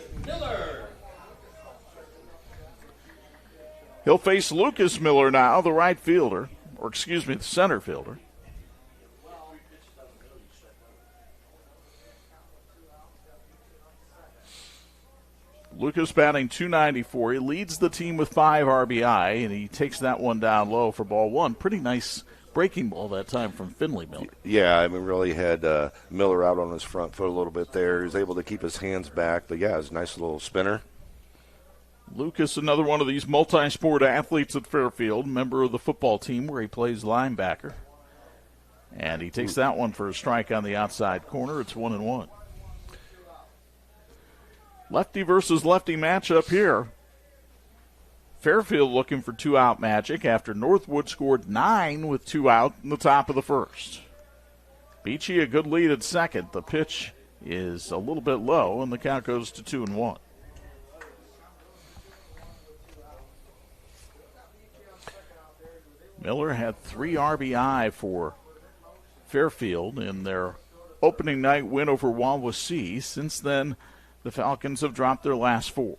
He'll face Lucas Miller now, the right fielder, or excuse me, the center fielder. Lucas batting .294. He leads the team with 5 RBI, and he takes that one down low for ball one. Pretty nice breaking ball that time from Finley Miller. Yeah, I mean, really had Miller out on his front foot a little bit there. He was able to keep his hands back, but yeah, it was a nice little spinner. Lucas, another one of these multi-sport athletes at Fairfield, member of the football team where he plays linebacker. And he takes that one for a strike on the outside corner. It's 1-1. Lefty versus lefty matchup here. Fairfield looking for 2-out magic after NorthWood scored 9 with 2 out in the top of the first. Beachy a good lead at second. The pitch is a little bit low, and the count goes to 2-1. Miller had 3 RBI for Fairfield in their opening night win over Wawasee. Since then, the Falcons have dropped their last 4.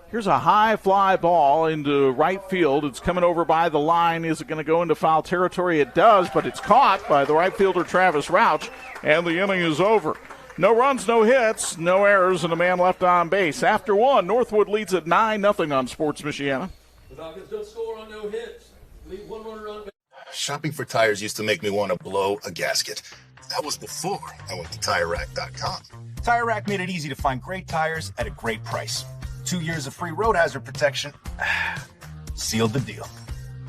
Here's a high fly ball into right field. It's coming over by the line. Is it going to go into foul territory? It does, but it's caught by the right fielder, Travis Rauch, and the inning is over. No runs, no hits, no errors, and a man left on base. After 1, NorthWood leads at 9-0 on Sports Michiana. The Falcons don't score on no hits. Leave 1 runner on base. Shopping for tires used to make me want to blow a gasket. That was before I went to TireRack.com. Tire Rack made it easy to find great tires at a great price. 2 years of free road hazard protection sealed the deal.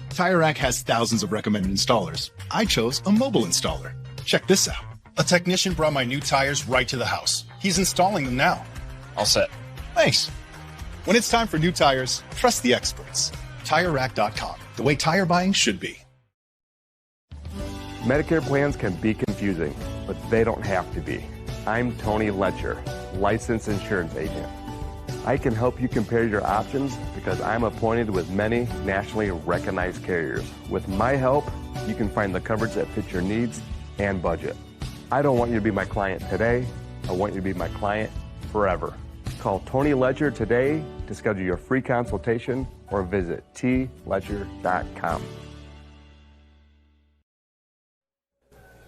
Tire Rack has thousands of recommended installers. I chose a mobile installer. Check this out. A technician brought my new tires right to the house. He's installing them now. All set. Thanks. When it's time for new tires, trust the experts. TireRack.com, the way tire buying should be. Medicare plans can be confusing, but they don't have to be. I'm Tony Letcher, licensed insurance agent. I can help you compare your options because I'm appointed with many nationally recognized carriers. With my help, you can find the coverage that fits your needs and budget. I don't want you to be my client today. I want you to be my client forever. Call Tony Letcher today to schedule your free consultation or visit tletcher.com.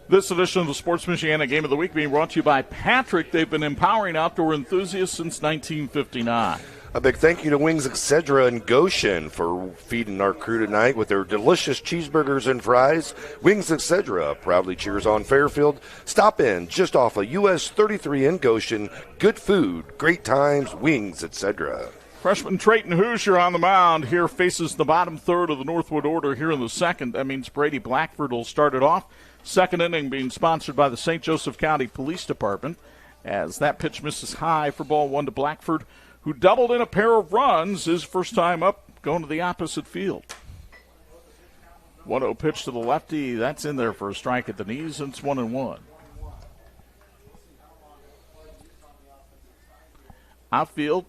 This edition of the Sports Michiana Game of the Week being brought to you by Patrick. They've been empowering outdoor enthusiasts since 1959. A big thank you to Wings Etc. and Goshen for feeding our crew tonight with their delicious cheeseburgers and fries. Wings Etc. proudly cheers on Fairfield. Stop in just off of US 33 in Goshen. Good food, great times, Wings Etc. Freshman Trayton Hoosier on the mound here faces the bottom third of the NorthWood order here in the second. That means Brady Blackford will start it off. Second inning being sponsored by the St. Joseph County Police Department as that pitch misses high for ball 1 to Blackford, who doubled in a pair of runs his first time up going to the opposite field. 1-0 pitch to the lefty. That's in there for a strike at the knees, and it's 1-1. Outfield,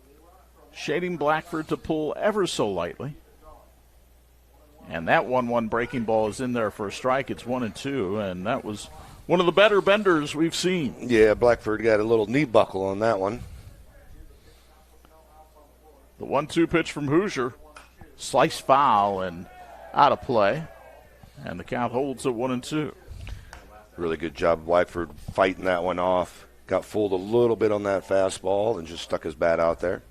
shading Blackford to pull ever so lightly. And that 1-1 breaking ball is in there for a strike. It's 1-2, and that was one of the better benders we've seen. Yeah, Blackford got a little knee buckle on that one. The 1-2 pitch from Hoosier, slice foul and out of play, and the count holds at 1-2. Really good job, Blackford, fighting that one off. Got fooled a little bit on that fastball and just stuck his bat out there.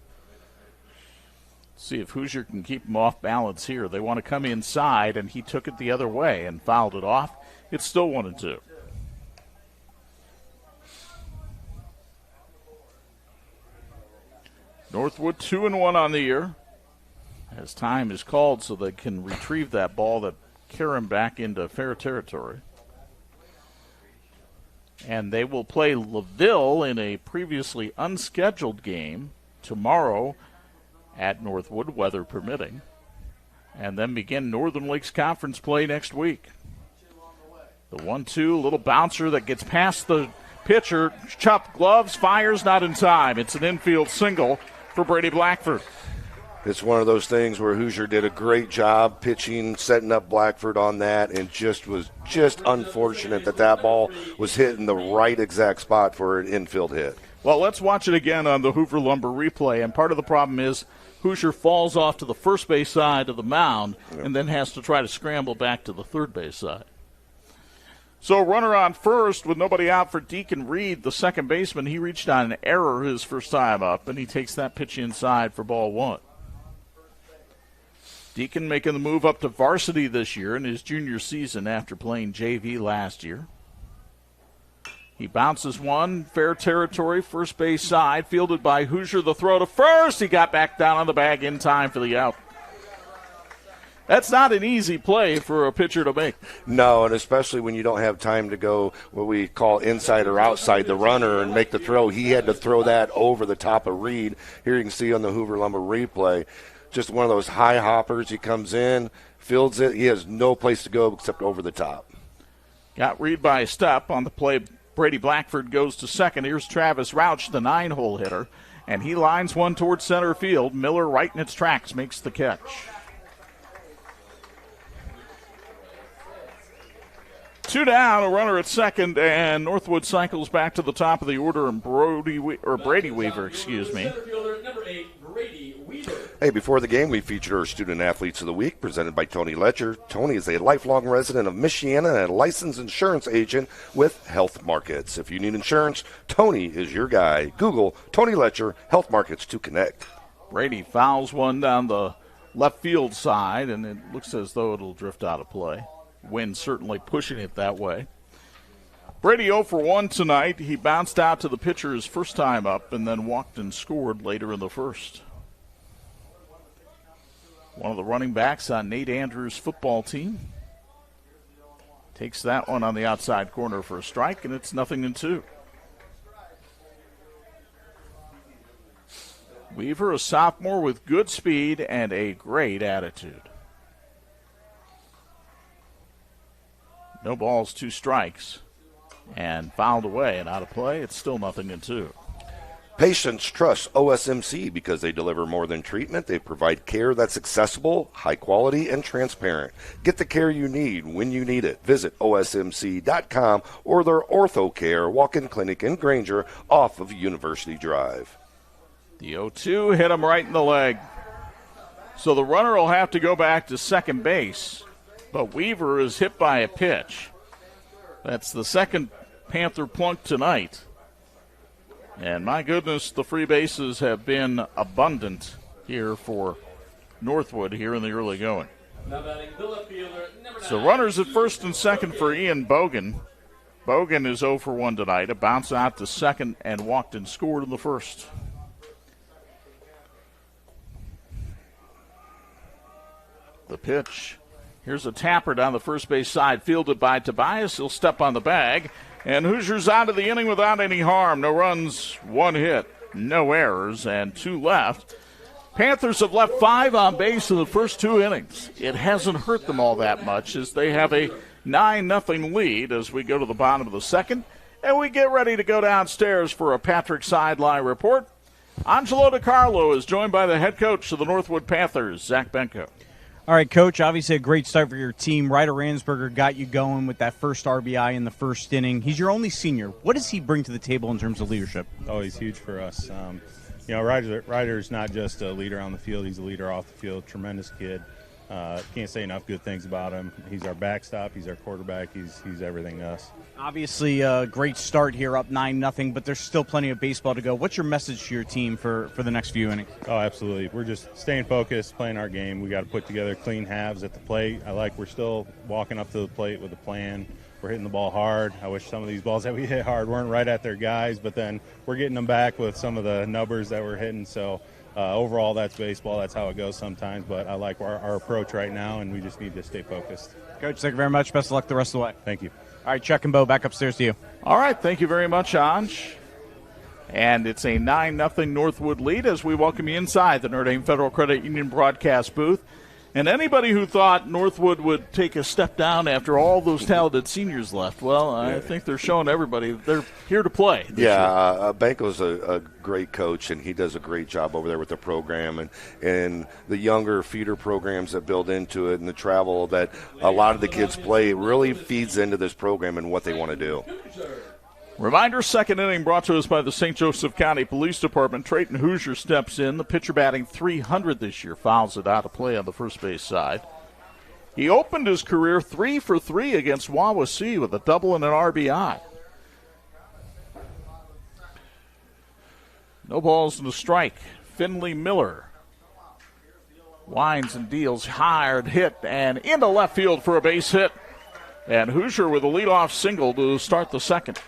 See if Hoosier can keep him off balance here. They want to come inside, and he took it the other way and fouled it off. It's still 1-2. NorthWood 2-1 on the year as time is called so they can retrieve that ball that carry him back into fair territory. And they will play LaVille in a previously unscheduled game tomorrow at NorthWood, weather permitting, and then begin Northern Lakes Conference play next week. The 1-2, little bouncer that gets past the pitcher, chopped gloves, fires, not in time. It's an infield single for Brady Blackford. It's one of those things where Hoosier did a great job pitching, setting up Blackford on that, and was just unfortunate that ball was hit in the right exact spot for an infield hit. Well, let's watch it again on the Hoover Lumber replay, and part of the problem is Hoosier falls off to the first base side of the mound and then has to try to scramble back to the third base side. So runner on first with nobody out for Deacon Reed, the second baseman. He reached on an error his first time up, and he takes that pitch inside for ball one. Deacon making the move up to varsity this year in his junior season after playing JV last year. He bounces one, fair territory, first base side, fielded by Hoosier. The throw to first. He got back down on the bag in time for the out. That's not an easy play for a pitcher to make. No, and especially when you don't have time to go what we call inside or outside the runner and make the throw. He had to throw that over the top of Reed. Here you can see on the Hoover Lumber replay, just one of those high hoppers. He comes in, fields it. He has no place to go except over the top. Got Reed by a step on the play. Brady Blackford goes to second. Here's Travis Rauch, the 9-hole hitter, and he lines one towards center field. Miller right in its tracks makes the catch. Two down, a runner at second, and Northwood cycles back to the top of the order, and Brady Weaver, Hey, before the game, we featured our Student Athletes of the Week, presented by Tony Letcher. Tony is a lifelong resident of Michiana and a licensed insurance agent with Health Markets. If you need insurance, Tony is your guy. Google Tony Letcher, Health Markets to connect. Brady fouls one down the left field side, and it looks as though it'll drift out of play. Wind certainly pushing it that way. Brady 0 for 1 tonight. He bounced out to the pitcher his first time up and then walked and scored later in the first. One of the running backs on Nate Andrews' football team takes that one on the outside corner for a strike, and it's 0-2. Weaver, a sophomore with good speed and a great attitude. No balls, 2 strikes, and fouled away and out of play. It's still 0-2. Patients trust OSMC because they deliver more than treatment. They provide care that's accessible, high quality, and transparent. Get the care you need when you need it. Visit OSMC.com or their Ortho Care walk-in clinic in Granger off of University Drive. The 0-2 hit him right in the leg. So the runner will have to go back to second base. But Weaver is hit by a pitch. That's the second Panther plunk tonight. And my goodness, the free bases have been abundant here for Northwood here in the early going. So runners at first and second for Ian Bogan. Bogan is 0 for 1 tonight. A bounce out to second and walked and scored in the first. The pitch. Here's a tapper down the first base side, fielded by Tobias. He'll step on the bag. And Hoosiers out of the inning without any harm. No runs, 1 hit, no errors, and 2 left. Panthers have left 5 on base in the first 2 innings. It hasn't hurt them all that much as they have a 9-0 lead as we go to the bottom of the second. And we get ready to go downstairs for a Patrick Sideline report. Angelo Carlo is joined by the head coach of the Northwood Panthers, Zach Benko. All right, Coach, obviously a great start for your team. Ryder Ransberger got you going with that first RBI in the first inning. He's your only senior. What does he bring to the table in terms of leadership? Oh, he's huge for us. Ryder's not just a leader on the field. He's a leader off the field. Tremendous kid. Can't say enough good things about him. He's our backstop. He's our quarterback. He's everything to us. Obviously a great start here, up 9-0, but there's still plenty of baseball to go. What's your message to your team for the next few innings? Oh, absolutely. We're just staying focused, playing our game. We got to put together clean halves at the plate. We're still walking up to the plate with a plan. We're hitting the ball hard. I wish some of these balls that we hit hard weren't right at their guys, but then we're getting them back with some of the numbers that we're hitting. So overall, that's baseball. That's how it goes sometimes, but I like our approach right now, and we just need to stay focused. Coach, thank you very much. Best of luck the rest of the way. Thank you. All right, Chuck and Bo, back upstairs to you. All right, thank you very much, Anj. And it's a 9-0 Northwood lead as we welcome you inside the Notre Dame Federal Credit Union broadcast booth. And anybody who thought Northwood would take a step down after all those talented seniors left, well, I think they're showing everybody they're here to play. Banko's a great coach, and he does a great job over there with the program and the younger feeder programs that build into it and the travel that a lot of the kids play really feeds into this program and what they want to do. Reminder, second inning brought to us by the St. Joseph County Police Department. Trayton Hoosier steps in. The pitcher batting .300 this year. Fouls it out of play on the first base side. He opened his career 3 for 3 against Wawasee with a double and an RBI. No balls and a strike. Finley Miller winds and deals, hard hit, and into left field for a base hit. And Hoosier with a leadoff single to start the second.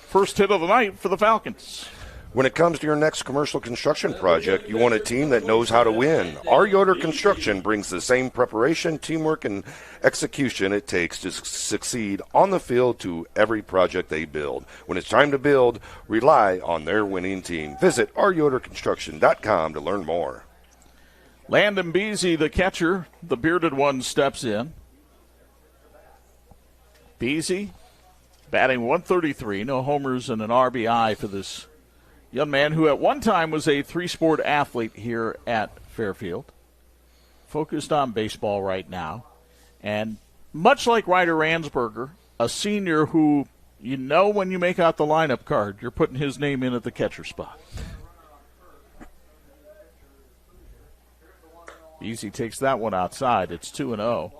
First hit of the night for the Falcons. When it comes to your next commercial construction project, you want a team that knows how to win. Our Yoder Construction brings the same preparation, teamwork, and execution it takes to succeed on the field to every project they build. When it's time to build, rely on their winning team. Visit ouryoderconstruction.com to learn more. Landon Beasy, the catcher, the bearded one, steps in. Beasy batting .133, no homers and an RBI for this young man who at one time was a three-sport athlete here at Fairfield. Focused on baseball right now. And much like Ryder Ransberger, a senior who, you know, when you make out the lineup card, you're putting his name in at the catcher spot. Easy takes that one outside. It's 2-0.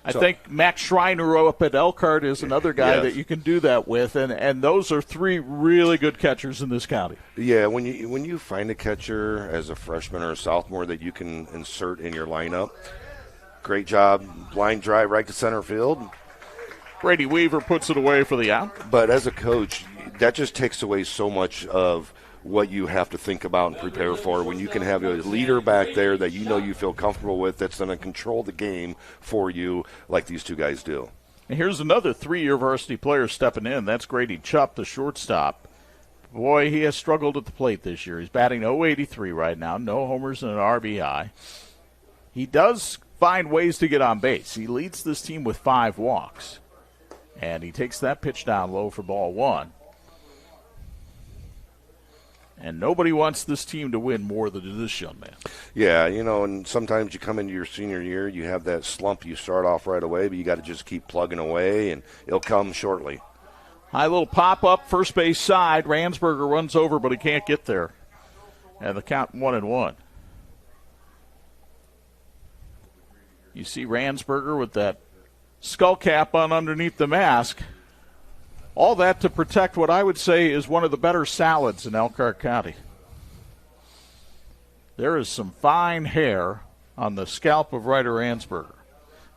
I think Max Schreiner up at Elkhart is another guy that you can do that with, and those are three really good catchers in this county. Yeah, when you find a catcher as a freshman or a sophomore that you can insert in your lineup, great job, line drive right to center field. Brady Weaver puts it away for the out. But as a coach, that just takes away so much of what you have to think about and prepare for when you can have a leader back there that you know you feel comfortable with that's going to control the game for you like these two guys do. And here's another three-year varsity player stepping in. That's Grady Chupp, the shortstop. Boy, he has struggled at the plate this year. He's batting .083 right now, no homers and an RBI. He does find ways to get on base. He leads this team with 5 walks. And he takes that pitch down low for ball 1. And nobody wants this team to win more than this young man. Yeah, you know, and sometimes you come into your senior year, you have that slump, you start off right away, but you got to just keep plugging away, and it'll come shortly. High little pop-up, first base side. Ransberger runs over, but he can't get there. And the count 1-1. You see Ransberger with that skull cap on underneath the mask. All that to protect what I would say is one of the better salads in Elkhart County. There is some fine hair on the scalp of Ryder Ransberger.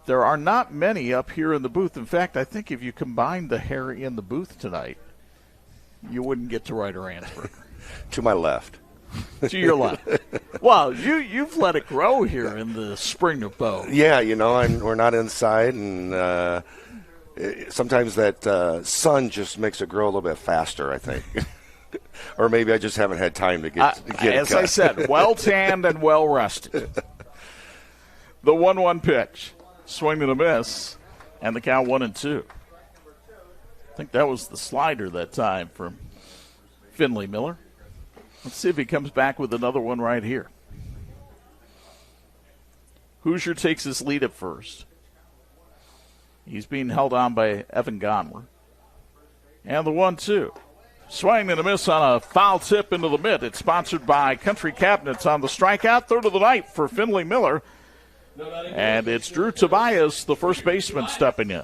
There are not many up here in the booth. In fact, I think if you combined the hair in the booth tonight, you wouldn't get to Ryder Ransberger. To my left. To your left. Well, you've let it grow here in the spring of Bow. Yeah, you know, we're not inside, and sometimes that sun just makes it grow a little bit faster, I think. Or maybe I just haven't had time to get as it cut. I said, well-tanned and well-rested. The 1-1 pitch. Swing and a miss, and the count 1-2. I think that was the slider that time from Finley Miller. Let's see if he comes back with another one right here. Hoosier takes his lead at first. He's being held on by Evan Gonwer. And the 1-2. Swing and a miss on a foul tip into the mid. It's sponsored by Country Cabinets on the strikeout. Third of the night for Finley Miller. And it's Drew Tobias, the first baseman, stepping in.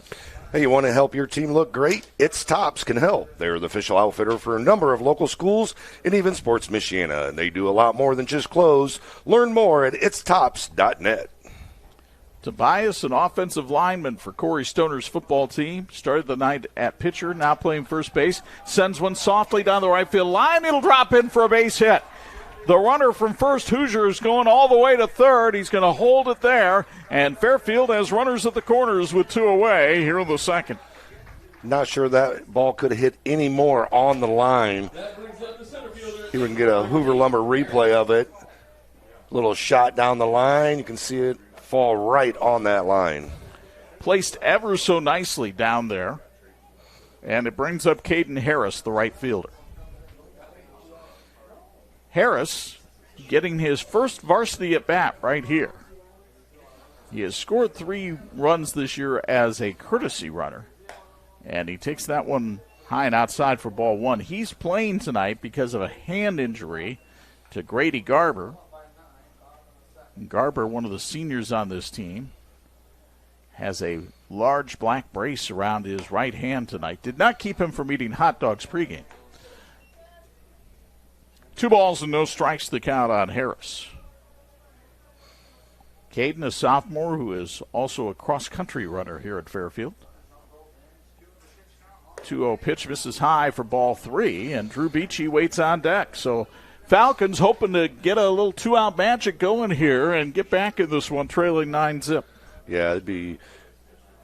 Hey, you want to help your team look great? It's Tops can help. They're the official outfitter for a number of local schools and even Sports Michiana. And they do a lot more than just clothes. Learn more at itstops.net. Tobias, an offensive lineman for Corey Stoner's football team, started the night at pitcher, now playing first base. Sends one softly down the right field line. It'll drop in for a base hit. The runner from first, Hoosier, is going all the way to third. He's going to hold it there. And Fairfield has runners at the corners with 2 away here in the second. Not sure that ball could have hit any more on the line. He wouldn't get a Hoover Lumber replay of it. Little shot down the line. You can see it fall right on that line. Placed ever so nicely down there. And it brings up Caden Harris, the right fielder. Harris getting his first varsity at bat right here. He has scored 3 runs this year as a courtesy runner. And he takes that one High and outside for ball one. He's playing tonight because of a hand injury to Grady Garber. And Garber, one of the seniors on this team, has a large black brace around his right hand tonight. Did not keep him from eating hot dogs pregame. 2 balls and no strikes to the count on Harris. Caden, a sophomore who is also a cross-country runner here at Fairfield. 2-0 pitch misses high for ball 3, and Drew Beachy waits on deck. So Falcons hoping to get a little 2-out magic going here and get back in this one, trailing 9-zip. Yeah, it'd be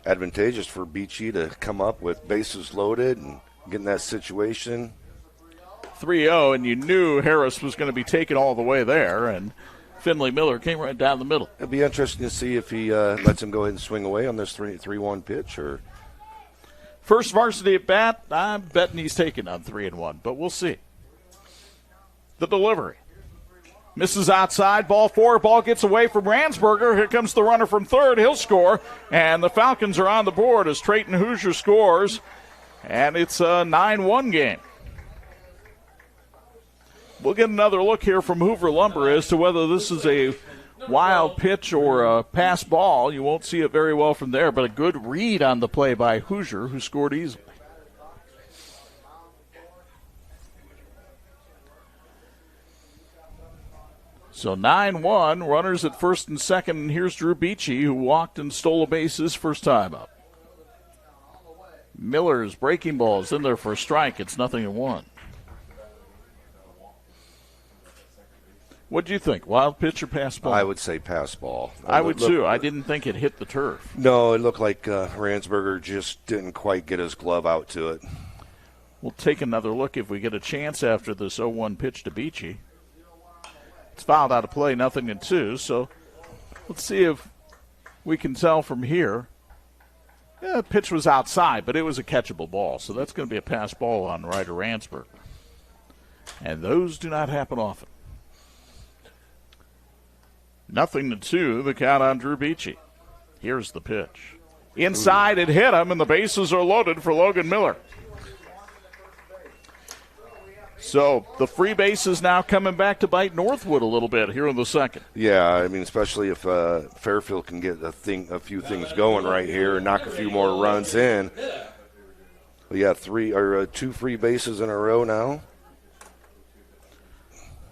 advantageous for Beachy to come up with bases loaded and get in that situation. 3-0, and you knew Harris was going to be taken all the way there, and Finley Miller came right down the middle. It'll be interesting to see if he lets him go ahead and swing away on this 3-1 pitch. Or first varsity at bat, I'm betting he's taken on 3-1, but we'll see. The delivery. Misses outside, ball 4, ball gets away from Ransberger. Here comes the runner from third, he'll score, and the Falcons are on the board as Trayton Hoosier scores, and it's a 9-1 game. We'll get another look here from Hoover Lumber as to whether this is a wild pitch or a pass ball. You won't see it very well from there, but a good read on the play by Hoosier, who scored easily. So 9-1, runners at first and second, and here's Drew Beachy, who walked and stole a base his first time up. Miller's breaking ball is in there for a strike. It's 0-1. What do you think? Wild pitch or pass ball? I would say pass ball. I would too. I didn't think it hit the turf. No, it looked like Ransberger just didn't quite get his glove out to it. We'll take another look if we get a chance after this 0-1 pitch to Beachy. It's fouled out of play, 0-2. So let's see if we can tell from here. Yeah, the pitch was outside, but it was a catchable ball. So that's going to be a pass ball on Ryder Ransberger. And those do not happen often. 0-2, the count on Drew Beachy. Here's the pitch. Inside, it hit him, and the bases are loaded for Logan Miller. So the free base is now coming back to bite Northwood a little bit here in the second. Yeah, I mean, especially if Fairfield can get a few things going right here and knock a few more runs in. We got 2 free bases in a row now.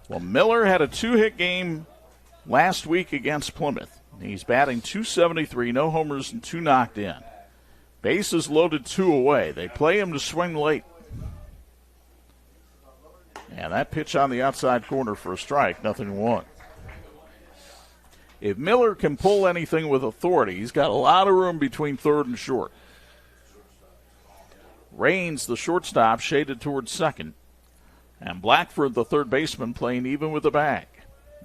Well, Miller had a 2-hit game last week against Plymouth. He's batting .273, no homers and 2 knocked in. Bases loaded, 2 away. They play him to swing late. And that pitch on the outside corner for a strike, 0-1. If Miller can pull anything with authority, he's got a lot of room between third and short. Raines, the shortstop, shaded towards second. And Blackford, the third baseman, playing even with the bag.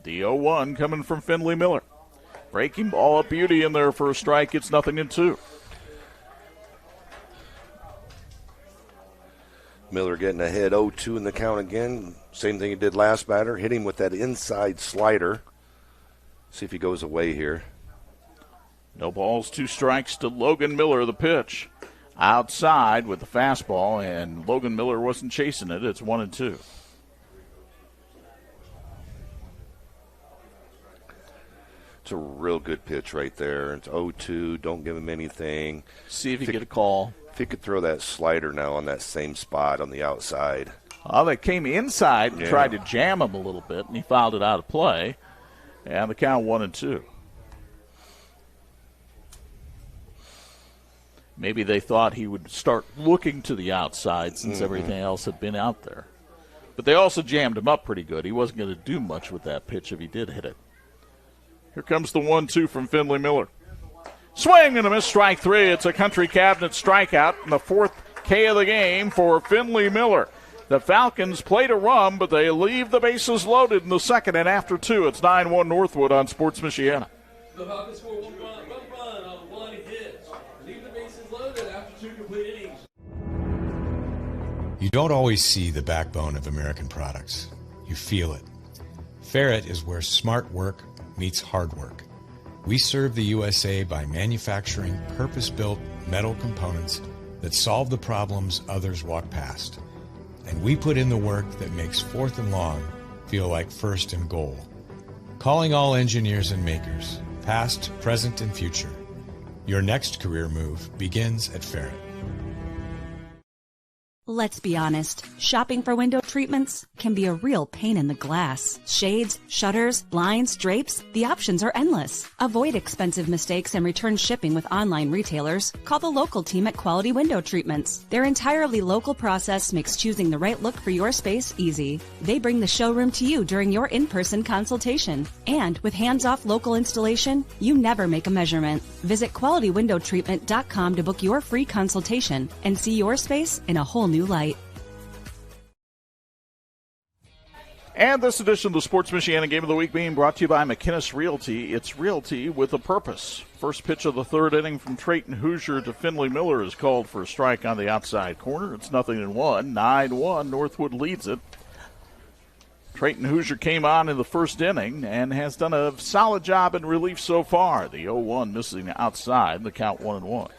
The 0-1 coming from Finley Miller. Breaking ball, a beauty in there for a strike. It's 0-2. Miller getting ahead 0-2 in the count again. Same thing he did last batter. Hit him with that inside slider. See if he goes away here. No balls, 2 strikes to Logan Miller, the pitch. Outside with the fastball, and Logan Miller wasn't chasing it. It's 1-2. It's a real good pitch right there. It's 0-2. Don't give him anything. See if you get a call. If he could throw that slider now on that same spot on the outside. Oh, they came inside and tried to jam him a little bit, and he fouled it out of play. And the count 1-2. Maybe they thought he would start looking to the outside since everything else had been out there. But they also jammed him up pretty good. He wasn't going to do much with that pitch if he did hit it. Here comes the 1-2 from Finley Miller. Swing and a miss, strike 3. It's a country cabinet strikeout and the 4th K of the game for Finley Miller. The Falcons play to run, but they leave the bases loaded in the second, and after 2, it's 9-1 Northwood on Sports Michiana. The Falcons score one run on 1 hit. Leave the bases loaded after 2 complete innings. You don't always see the backbone of American products. You feel it. Ferret is where smart work meets hard work. We serve the USA by manufacturing purpose-built metal components that solve the problems others walk past. And we put in the work that makes 4th and long feel like 1st and goal. Calling all engineers and makers, past, present, and future. Your next career move begins at Ferret. Let's be honest, shopping for window treatments can be a real pain in the glass. Shades, shutters, blinds, drapes, the options are endless. Avoid expensive mistakes and return shipping with online retailers. Call the local team at Quality Window Treatments. Their entirely local process makes choosing the right look for your space easy. They bring the showroom to you during your in-person consultation. And with hands-off local installation, you never make a measurement. Visit QualityWindowTreatment.com to book your free consultation and see your space in a whole new light. And this edition of the Sports Michiana Game of the Week being brought to you by McKinnis Realty. It's realty with a purpose. First pitch of the 3rd inning from Trayton Hoosier to Finley Miller is called for a strike on the outside corner. It's 0-1. 9-1. Northwood leads it. Trayton Hoosier came on in the first inning and has done a solid job in relief so far. The 0-1 missing outside. The count 1-1.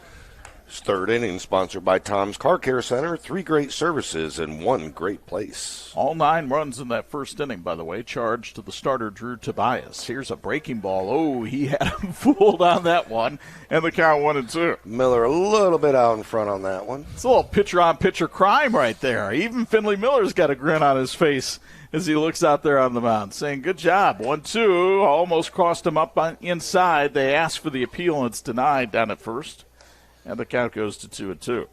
3rd inning sponsored by Tom's Car Care Center. 3 great services and 1 great place. All 9 runs in that first inning, by the way, charged to the starter, Drew Tobias. Here's a breaking ball. Oh, he had him fooled on that one, and the count 1-2. Miller a little bit out in front on that one. It's a little pitcher-on-pitcher crime right there. Even Finley Miller's got a grin on his face as he looks out there on the mound, saying, good job. 1-2, almost crossed him up on inside. They asked for the appeal, and it's denied down at first. And the count goes to 2-2.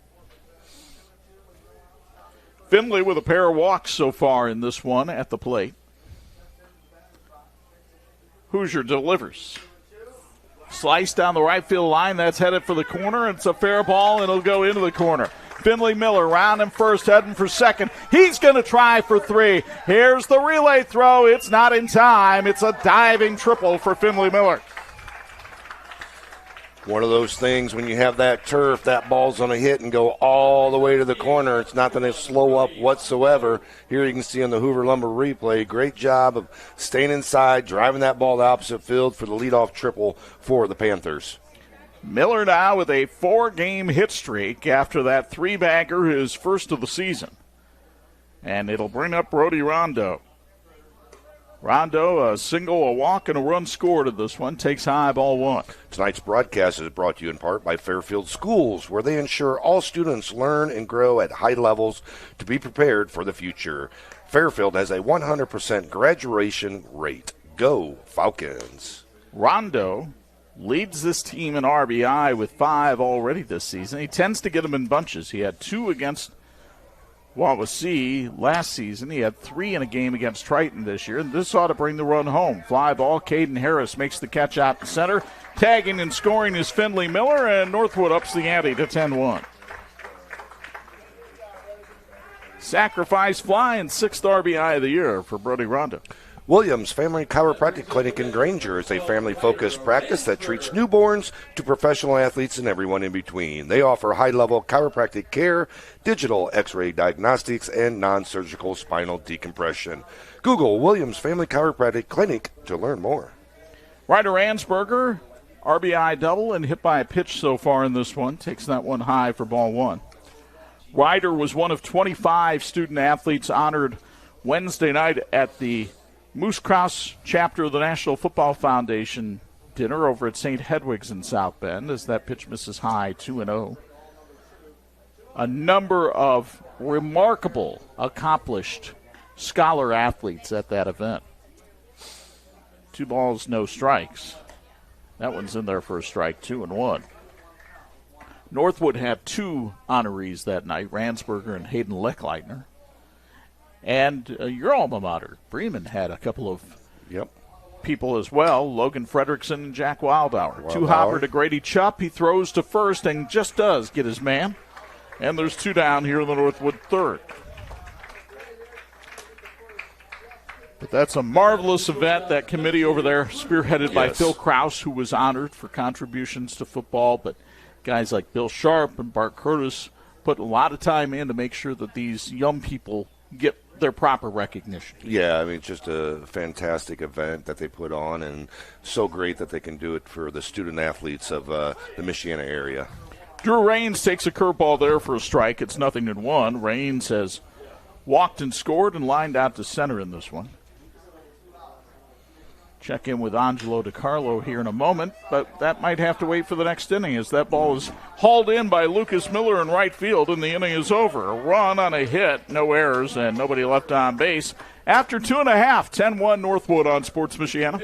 Finley with a pair of walks so far in this one at the plate. Hoosier delivers. Slice down the right field line. That's headed for the corner. It's a fair ball, and it'll go into the corner. Finley Miller rounding first, heading for second. He's going to try for 3. Here's the relay throw. It's not in time. It's a diving triple for Finley Miller. One of those things when you have that turf, that ball's going to hit and go all the way to the corner. It's not going to slow up whatsoever. Here you can see on the Hoover Lumber replay, great job of staying inside, driving that ball to opposite field for the leadoff triple for the Panthers. Miller now with a 4-game hit streak after that 3-bagger, his first of the season. And it'll bring up Brody Rondo. Rondo, a single, a walk, and a run scored in this one. Takes high, ball 1. Tonight's broadcast is brought to you in part by Fairfield Schools, where they ensure all students learn and grow at high levels to be prepared for the future. Fairfield has a 100% graduation rate. Go Falcons. Rondo leads this team in RBI with 5 already this season. He tends to get them in bunches. He had 2 against Wawasee last season. He had 3 in a game against Triton this year, and this ought to bring the run home. Fly ball, Caden Harris makes the catch out to center. Tagging and scoring is Finley Miller, and Northwood ups the ante to 10-1. Sacrifice fly and 6th RBI of the year for Brody Rondo. Williams Family Chiropractic Clinic in Granger is a family-focused practice that treats newborns to professional athletes and everyone in between. They offer high-level chiropractic care, digital x-ray diagnostics, and non-surgical spinal decompression. Google Williams Family Chiropractic Clinic to learn more. Ryder Ansberger, RBI double and hit by a pitch so far in this one. Takes that one high for ball 1. Ryder was one of 25 student-athletes honored Wednesday night at the Moose Krause chapter of the National Football Foundation dinner over at St. Hedwig's in South Bend as that pitch misses high, 2-0. A number of remarkable, accomplished scholar athletes at that event. 2 balls, no strikes. That one's in there for a strike, 2-1. Northwood had 2 honorees that night, Ransberger and Hayden Leckleitner. And your alma mater, Bremen, had a couple of people as well, Logan Fredrickson and Jack Wildauer. 2-hopper to Grady Chupp. He throws to first and just does get his man. And there's 2 down here in the Northwood 3rd. But that's a marvelous event, that committee over there, spearheaded by Phil Krause, who was honored for contributions to football. But guys like Bill Sharp and Bart Curtis put a lot of time in to make sure that these young people get their proper recognition. Yeah, I mean, just a fantastic event that they put on, and so great that they can do it for the student athletes of the Michiana area. Drew Raines takes a curveball there for a strike. It's 0-1. Raines has walked and scored and lined out to center in this one. Check in with Angelo to Carlo here in a moment, but that might have to wait for the next inning as that ball is hauled in by Lucas Miller in right field, and the inning is over. A run on a hit, no errors, and nobody left on base. After 2.5, 10-1 Northwood on Sports Michiana.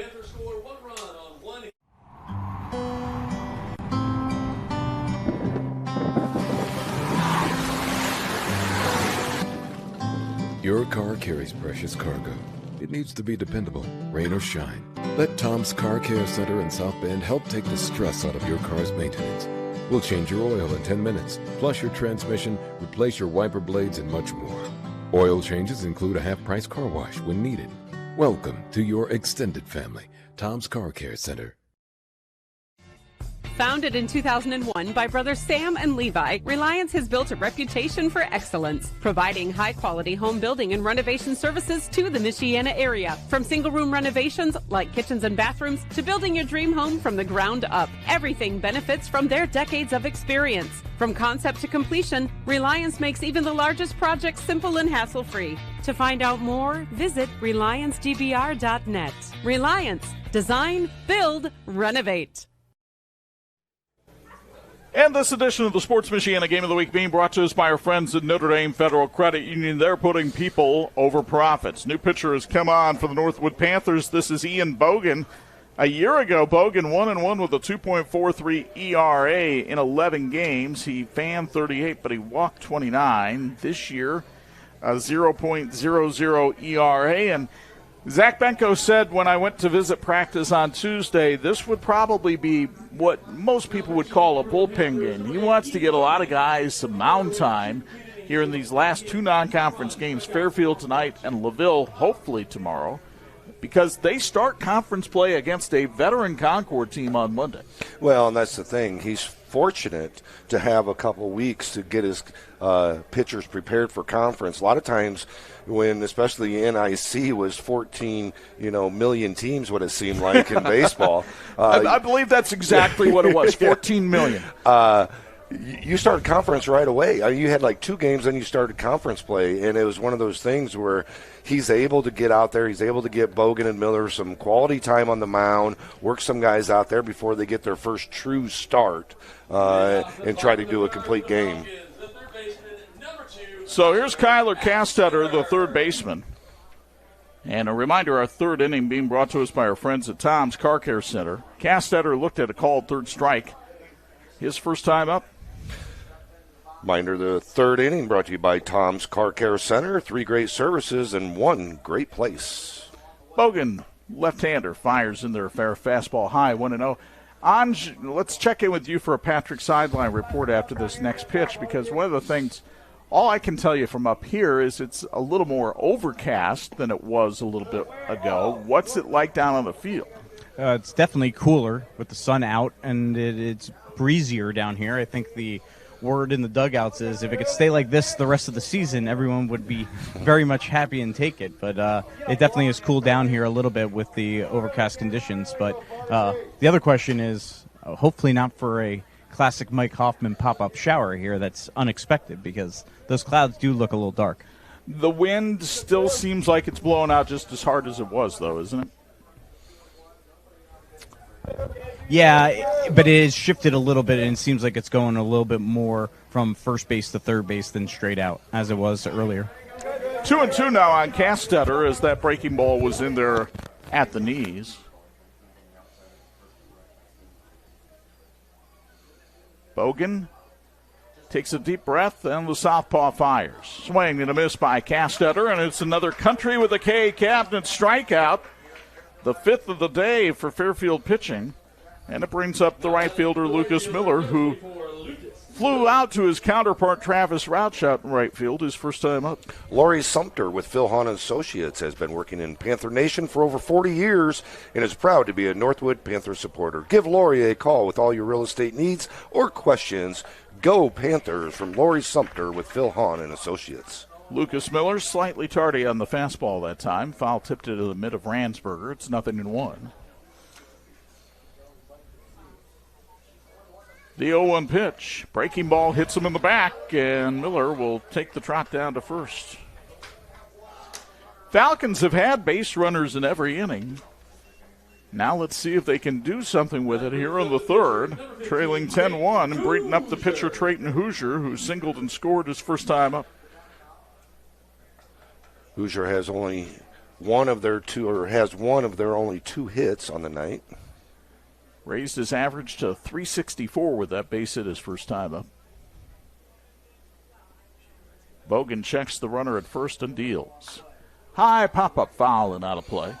Your car carries precious cargo. It needs to be dependable, rain or shine. Let Tom's Car Care Center in South Bend help take the stress out of your car's maintenance. We'll change your oil in 10 minutes, flush your transmission, replace your wiper blades, and much more. Oil changes include a half-price car wash when needed. Welcome to your extended family, Tom's Car Care Center. Founded in 2001 by brothers Sam and Levi, Reliance has built a reputation for excellence, providing high-quality home building and renovation services to the Michiana area. From single-room renovations like kitchens and bathrooms to building your dream home from the ground up, everything benefits from their decades of experience. From concept to completion, Reliance makes even the largest projects simple and hassle-free. To find out more, visit RelianceGBR.net. Reliance. Design, build, renovate. And this edition of the Sports Michiana Game of the Week being brought to us by our friends at Notre Dame Federal Credit Union. They're putting people over profits. New pitcher has come on for the Northwood Panthers. This is Ian Bogan. A year ago, Bogan 1-1 with a 2.43 ERA in 11 games. He fanned 38, but he walked 29. This year, a 0.00 ERA. And Zach Benko said when I went to visit practice on Tuesday, this would probably be what most people would call a bullpen game. He wants to get a lot of guys some mound time here in these last two non-conference games, Fairfield tonight and LaVille hopefully tomorrow, because they start conference play against a veteran Concord team on Monday. Well, and that's the thing. He's fortunate to have a couple weeks to get his pitchers prepared for conference. A lot of times when especially NIC was 14 million teams, what it seemed like in baseball. I believe that's exactly what it was, 14 million. You started conference right away. You had like 2 games, then you started conference play, and it was one of those things where he's able to get out there. He's able to get Bogan and Miller some quality time on the mound, work some guys out there before they get their first true start, and try to do a complete game. So here's Kyler Castetter, the third baseman. And a reminder, our third inning being brought to us by our friends at Tom's Car Care Center. Castetter looked at a called third strike. His first time up. Reminder, the third inning brought to you by Tom's Car Care Center. 3 great services and 1 great place. Bogan, left-hander, fires in there, fair fastball high, 1-0. Anj, let's check in with you for a Patrick sideline report after this next pitch, because one of the things, all I can tell you from up here is it's a little more overcast than it was a little bit ago. What's it like down on the field? It's definitely cooler with the sun out, and it's breezier down here. I think the word in the dugouts is if it could stay like this the rest of the season, everyone would be very much happy and take it. But it definitely has cooled down here a little bit with the overcast conditions. But the other question is hopefully not for a classic Mike Hoffman pop-up shower here that's unexpected, because those clouds do look a little dark. The wind still seems like it's blowing out just as hard as it was, though, isn't it? Yeah, but it has shifted a little bit, and it seems like it's going a little bit more from first base to third base than straight out, as it was earlier. 2-2 now on Castetter as that breaking ball was in there at the knees. Bogan takes a deep breath, and the southpaw fires. Swing and a miss by Castetter, and it's another Country with a K cabinet strikeout. The 5th of the day for Fairfield pitching. And it brings up the right fielder, Lucas Miller, who flew out to his counterpart, Travis Routshot, in right field, his first time up. Laurie Sumter with Phil Hundt Associates has been working in Panther Nation for over 40 years and is proud to be a Northwood Panther supporter. Give Laurie a call with all your real estate needs or questions. Go Panthers from Laurie Sumter with Phil Hundt Associates. Lucas Miller slightly tardy on the fastball that time. Foul tipped it to the mid of Ransberger. It's 0-1. The 0-1 pitch. Breaking ball hits him in the back, and Miller will take the trot down to first. Falcons have had base runners in every inning. Now let's see if they can do something with it here in the third. Trailing 10-1 and bringing up the pitcher Trayton Hoosier, who singled and scored his first time up. Hoosier has only one of their only two hits on the night. Raised his average to 364 with that base hit his first time up. Bogan checks the runner at first and deals. High pop-up foul and out of play.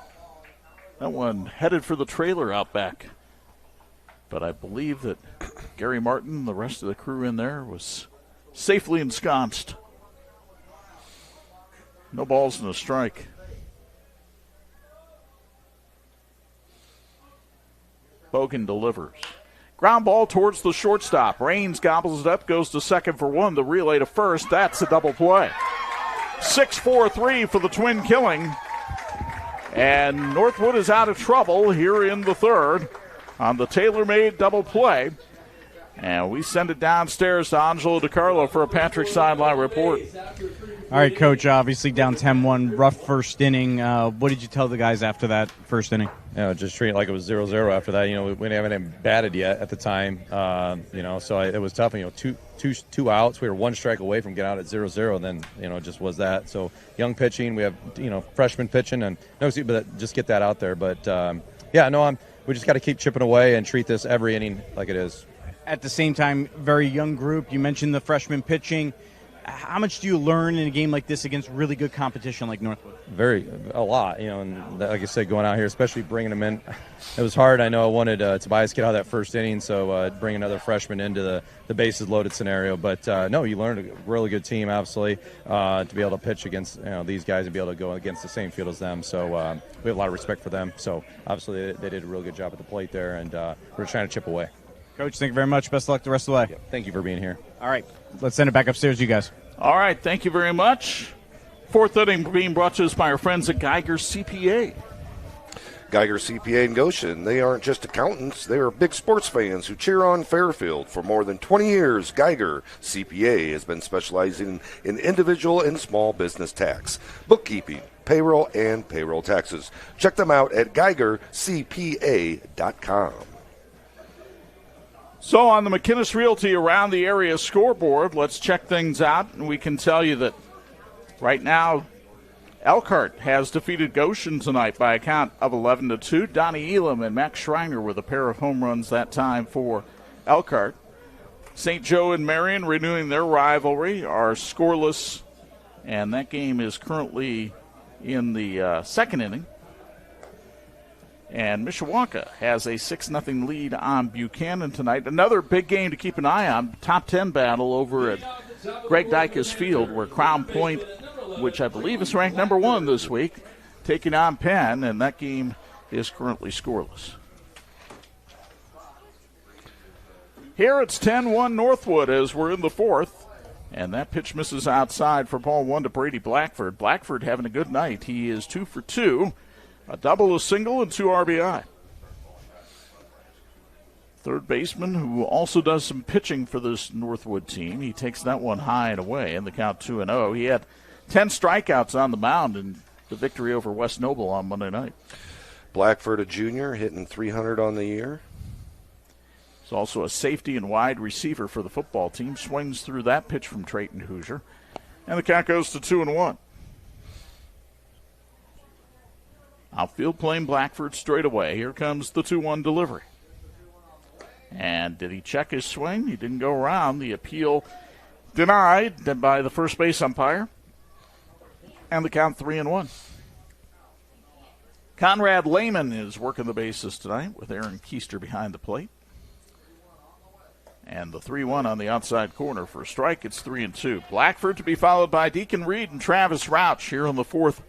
That one headed for the trailer out back. But I believe that Gary Martin, the rest of the crew in there, was safely ensconced. No balls and a strike. Bogan delivers. Ground ball towards the shortstop. Raines gobbles it up, goes to second for one. The relay to first. That's a double play. 6-4-3 for the Twin killing. And NorthWood is out of trouble here in the third on the tailor-made double play. And we send it downstairs to Angelo DiCarlo for a Patrick sideline report. All right, Coach, obviously down 10-1, rough first inning. What did you tell the guys after that first inning? Just treat it like it was 0-0 after that. We haven't even batted yet at the time, so it was tough. Two outs. We were one strike away from getting out at 0-0, then, it just was that. So young pitching, we have, freshman pitching, and but just get that out there. But, we just got to keep chipping away and treat this every inning like it is. At the same time, very young group. You mentioned the freshman pitching. How much do you learn in a game like this against really good competition like NorthWood? A lot, and like I said, going out here, especially bringing them in, it was hard. I know I wanted Tobias to get out of that first inning, so bring another freshman into the bases loaded scenario. But no, you learned a really good team, obviously, to be able to pitch against these guys and be able to go against the same field as them. So we have a lot of respect for them. So obviously they did a really good job at the plate there, and we're trying to chip away. Coach, thank you very much. Best of luck the rest of the way. Thank you for being here. All right, let's send it back upstairs, you guys. All right, thank you very much. Fourth inning being brought to us by our friends at Geiger CPA. Geiger CPA in Goshen. They aren't just accountants. They are big sports fans who cheer on Fairfield. For more than 20 years, Geiger CPA has been specializing in individual and small business tax, bookkeeping, payroll, and payroll taxes. Check them out at GeigerCPA.com. So on the McKinnis Realty Around the Area scoreboard, let's check things out. And we can tell you that right now, Elkhart has defeated Goshen tonight by a count of 11-2. Donnie Elam and Max Schreiner with a pair of home runs that time for Elkhart. St. Joe and Marion, renewing their rivalry, are scoreless, and that game is currently in the second inning. And Mishawaka has a 6-0 lead on Buchanan tonight. Another big game to keep an eye on, top 10 battle over at Greg Dykes Field, where Crown Point, which I believe is ranked number 1 this week, taking on Penn, and that game is currently scoreless. Here it's 10-1 Northwood as we're in the fourth, and that pitch misses outside for ball 1 to Brady Blackford. Blackford having a good night. He is 2 for 2. A double, a single, and 2 RBI. Third baseman who also does some pitching for this Northwood team. He takes that one high and away in the count 2-0. He had 10 strikeouts on the mound in the victory over West Noble on Monday night. Blackford, a junior, hitting 300 on the year. He's also a safety and wide receiver for the football team. Swings through that pitch from Trayton Hoosier. And the count goes to 2-1. Outfield playing Blackford straight away. Here comes the 2-1 delivery. And did he check his swing? He didn't go around. The appeal denied by the first base umpire. And the count 3-1. Conrad Lehman is working the bases tonight with Aaron Keister behind the plate. And the 3-1 on the outside corner for a strike. It's 3-2. Blackford to be followed by Deacon Reed and Travis Rauch here on the fourth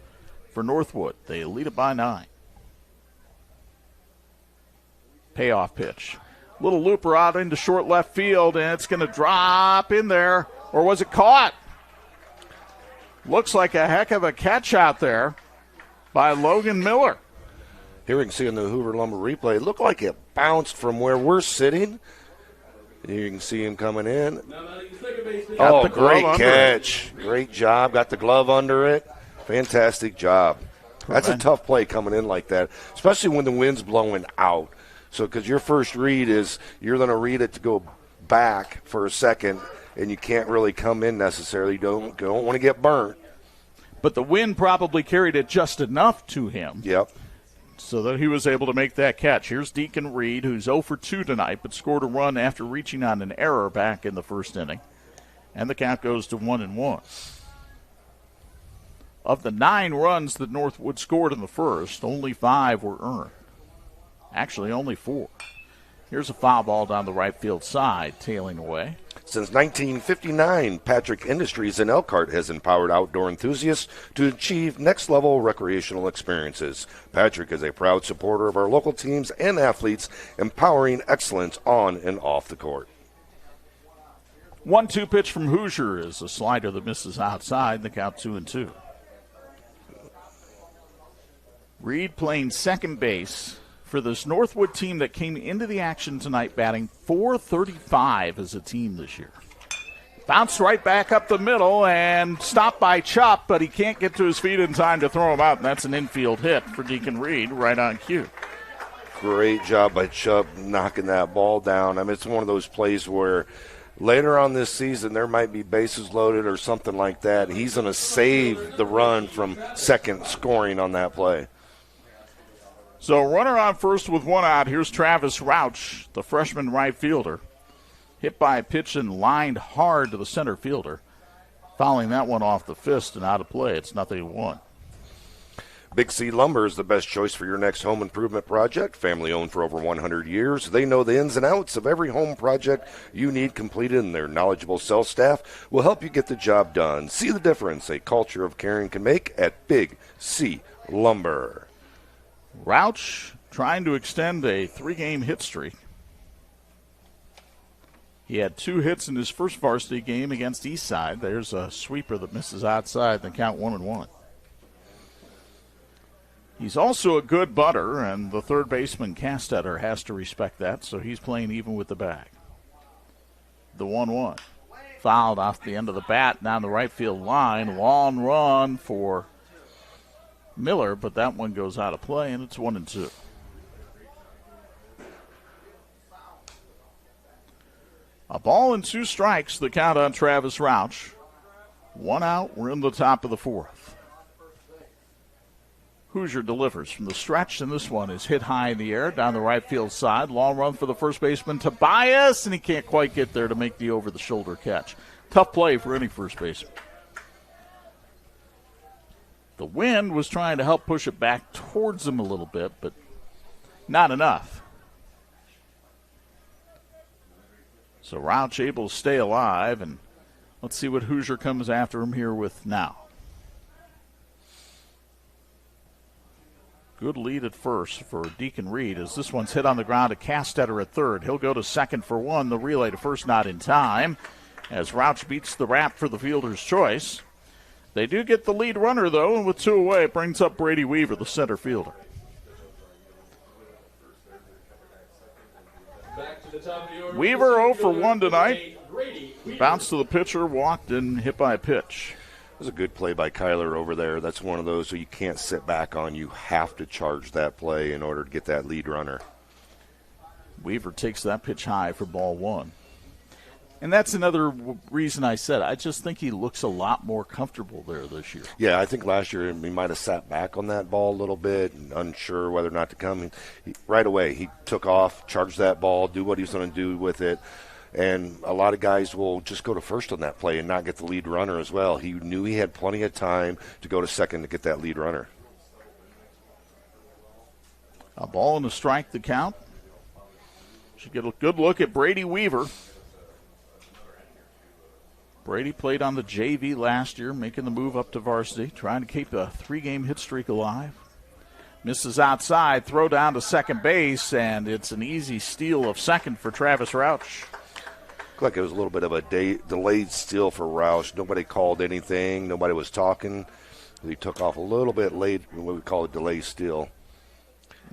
for Northwood. They lead it by 9. Payoff pitch. Little looper out into short left field, and it's going to drop in there. Or was it caught? Looks like a heck of a catch out there by Logan Miller. Here we can see in the Hoover Lumber replay, it looked like it bounced from where we're sitting You can see him coming in. Got the glove great under catch. Great job. Got the glove under it. Fantastic job. That's a tough play coming in like that, especially when the wind's blowing out. So because your first read is you're going to read it to go back for a second, and you can't really come in necessarily. You don't want to get burnt. But the wind probably carried it just enough to him. Yep. So that he was able to make that catch. Here's Deacon Reed, who's 0 for 2 tonight, but scored a run after reaching on an error back in the first inning. And the count goes to 1-1. Of the 9 runs that NorthWood scored in the first, only 5 were earned. Actually, only 4. Here's a foul ball down the right field side, tailing away. Since 1959, Patrick Industries in Elkhart has empowered outdoor enthusiasts to achieve next-level recreational experiences. Patrick is a proud supporter of our local teams and athletes, empowering excellence on and off the court. 1-2 pitch from Hoosier is a slider that misses outside. The count 2-2. Reed playing second base for this NorthWood team that came into the action tonight batting .435 as a team this year. Bounced right back up the middle and stopped by Chop, but he can't get to his feet in time to throw him out, and that's an infield hit for Deacon Reed right on cue. Great job by Chubb knocking that ball down. I mean, it's one of those plays where later on this season there might be bases loaded or something like that. He's going to save the run from second scoring on that play. So runner on first with 1 out. Here's Travis Rauch, the freshman right fielder. Hit by a pitch and lined hard to the center fielder. Fouling that one off the fist and out of play. It's 0-1. Big C Lumber is the best choice for your next home improvement project. Family owned for over 100 years. They know the ins and outs of every home project you need completed, and their knowledgeable sales staff will help you get the job done. See the difference a culture of caring can make at Big C Lumber. Rauch trying to extend a 3-game hit streak. He had 2 hits in his first varsity game against Eastside. There's a sweeper that misses outside, then count 1-1. He's also a good butter, and the third baseman, Castetter, has to respect that, so he's playing even with the bag. The 1-1. Fouled off the end of the bat down the right field line. Long run for Miller, but that one goes out of play, and it's 1-2. A ball and 2 strikes, the count on Travis Rauch. 1 out, we're in the top of the 4th. Hoosier delivers from the stretch, and this one is hit high in the air down the right field side. Long run for the first baseman, Tobias, and he can't quite get there to make the over-the-shoulder catch. Tough play for any first baseman. The wind was trying to help push it back towards him a little bit, but not enough. So Rauch able to stay alive, and let's see what Hoosier comes after him here with now. Good lead at first for Deacon Reed as this one's hit on the ground to Castetter at third. He'll go to second for 1. The relay to first not in time as Rauch beats the wrap for the fielder's choice. They do get the lead runner, though, and with 2 away, it brings up Brady Weaver, the center fielder. Weaver 0 for 1 tonight. Bounced to the pitcher, walked, and hit by a pitch. It was a good play by Kyler over there. That's one of those you can't sit back on. You have to charge that play in order to get that lead runner. Weaver takes that pitch high for ball 1. And that's another reason I said I just think he looks a lot more comfortable there this year. Yeah, I think last year he might have sat back on that ball a little bit and unsure whether or not to come. Right away, he took off, charged that ball, do what he was going to do with it. And a lot of guys will just go to first on that play and not get the lead runner as well. He knew he had plenty of time to go to second to get that lead runner. A ball and a strike the count. Should get a good look at Brady Weaver. Brady played on the JV last year, making the move up to varsity, trying to keep a 3-game hit streak alive. Misses outside, throw down to second base, and it's an easy steal of second for Travis Rauch. Looked like it was a little bit of a delayed steal for Rauch. Nobody called anything. Nobody was talking. He took off a little bit late, what we call a delayed steal.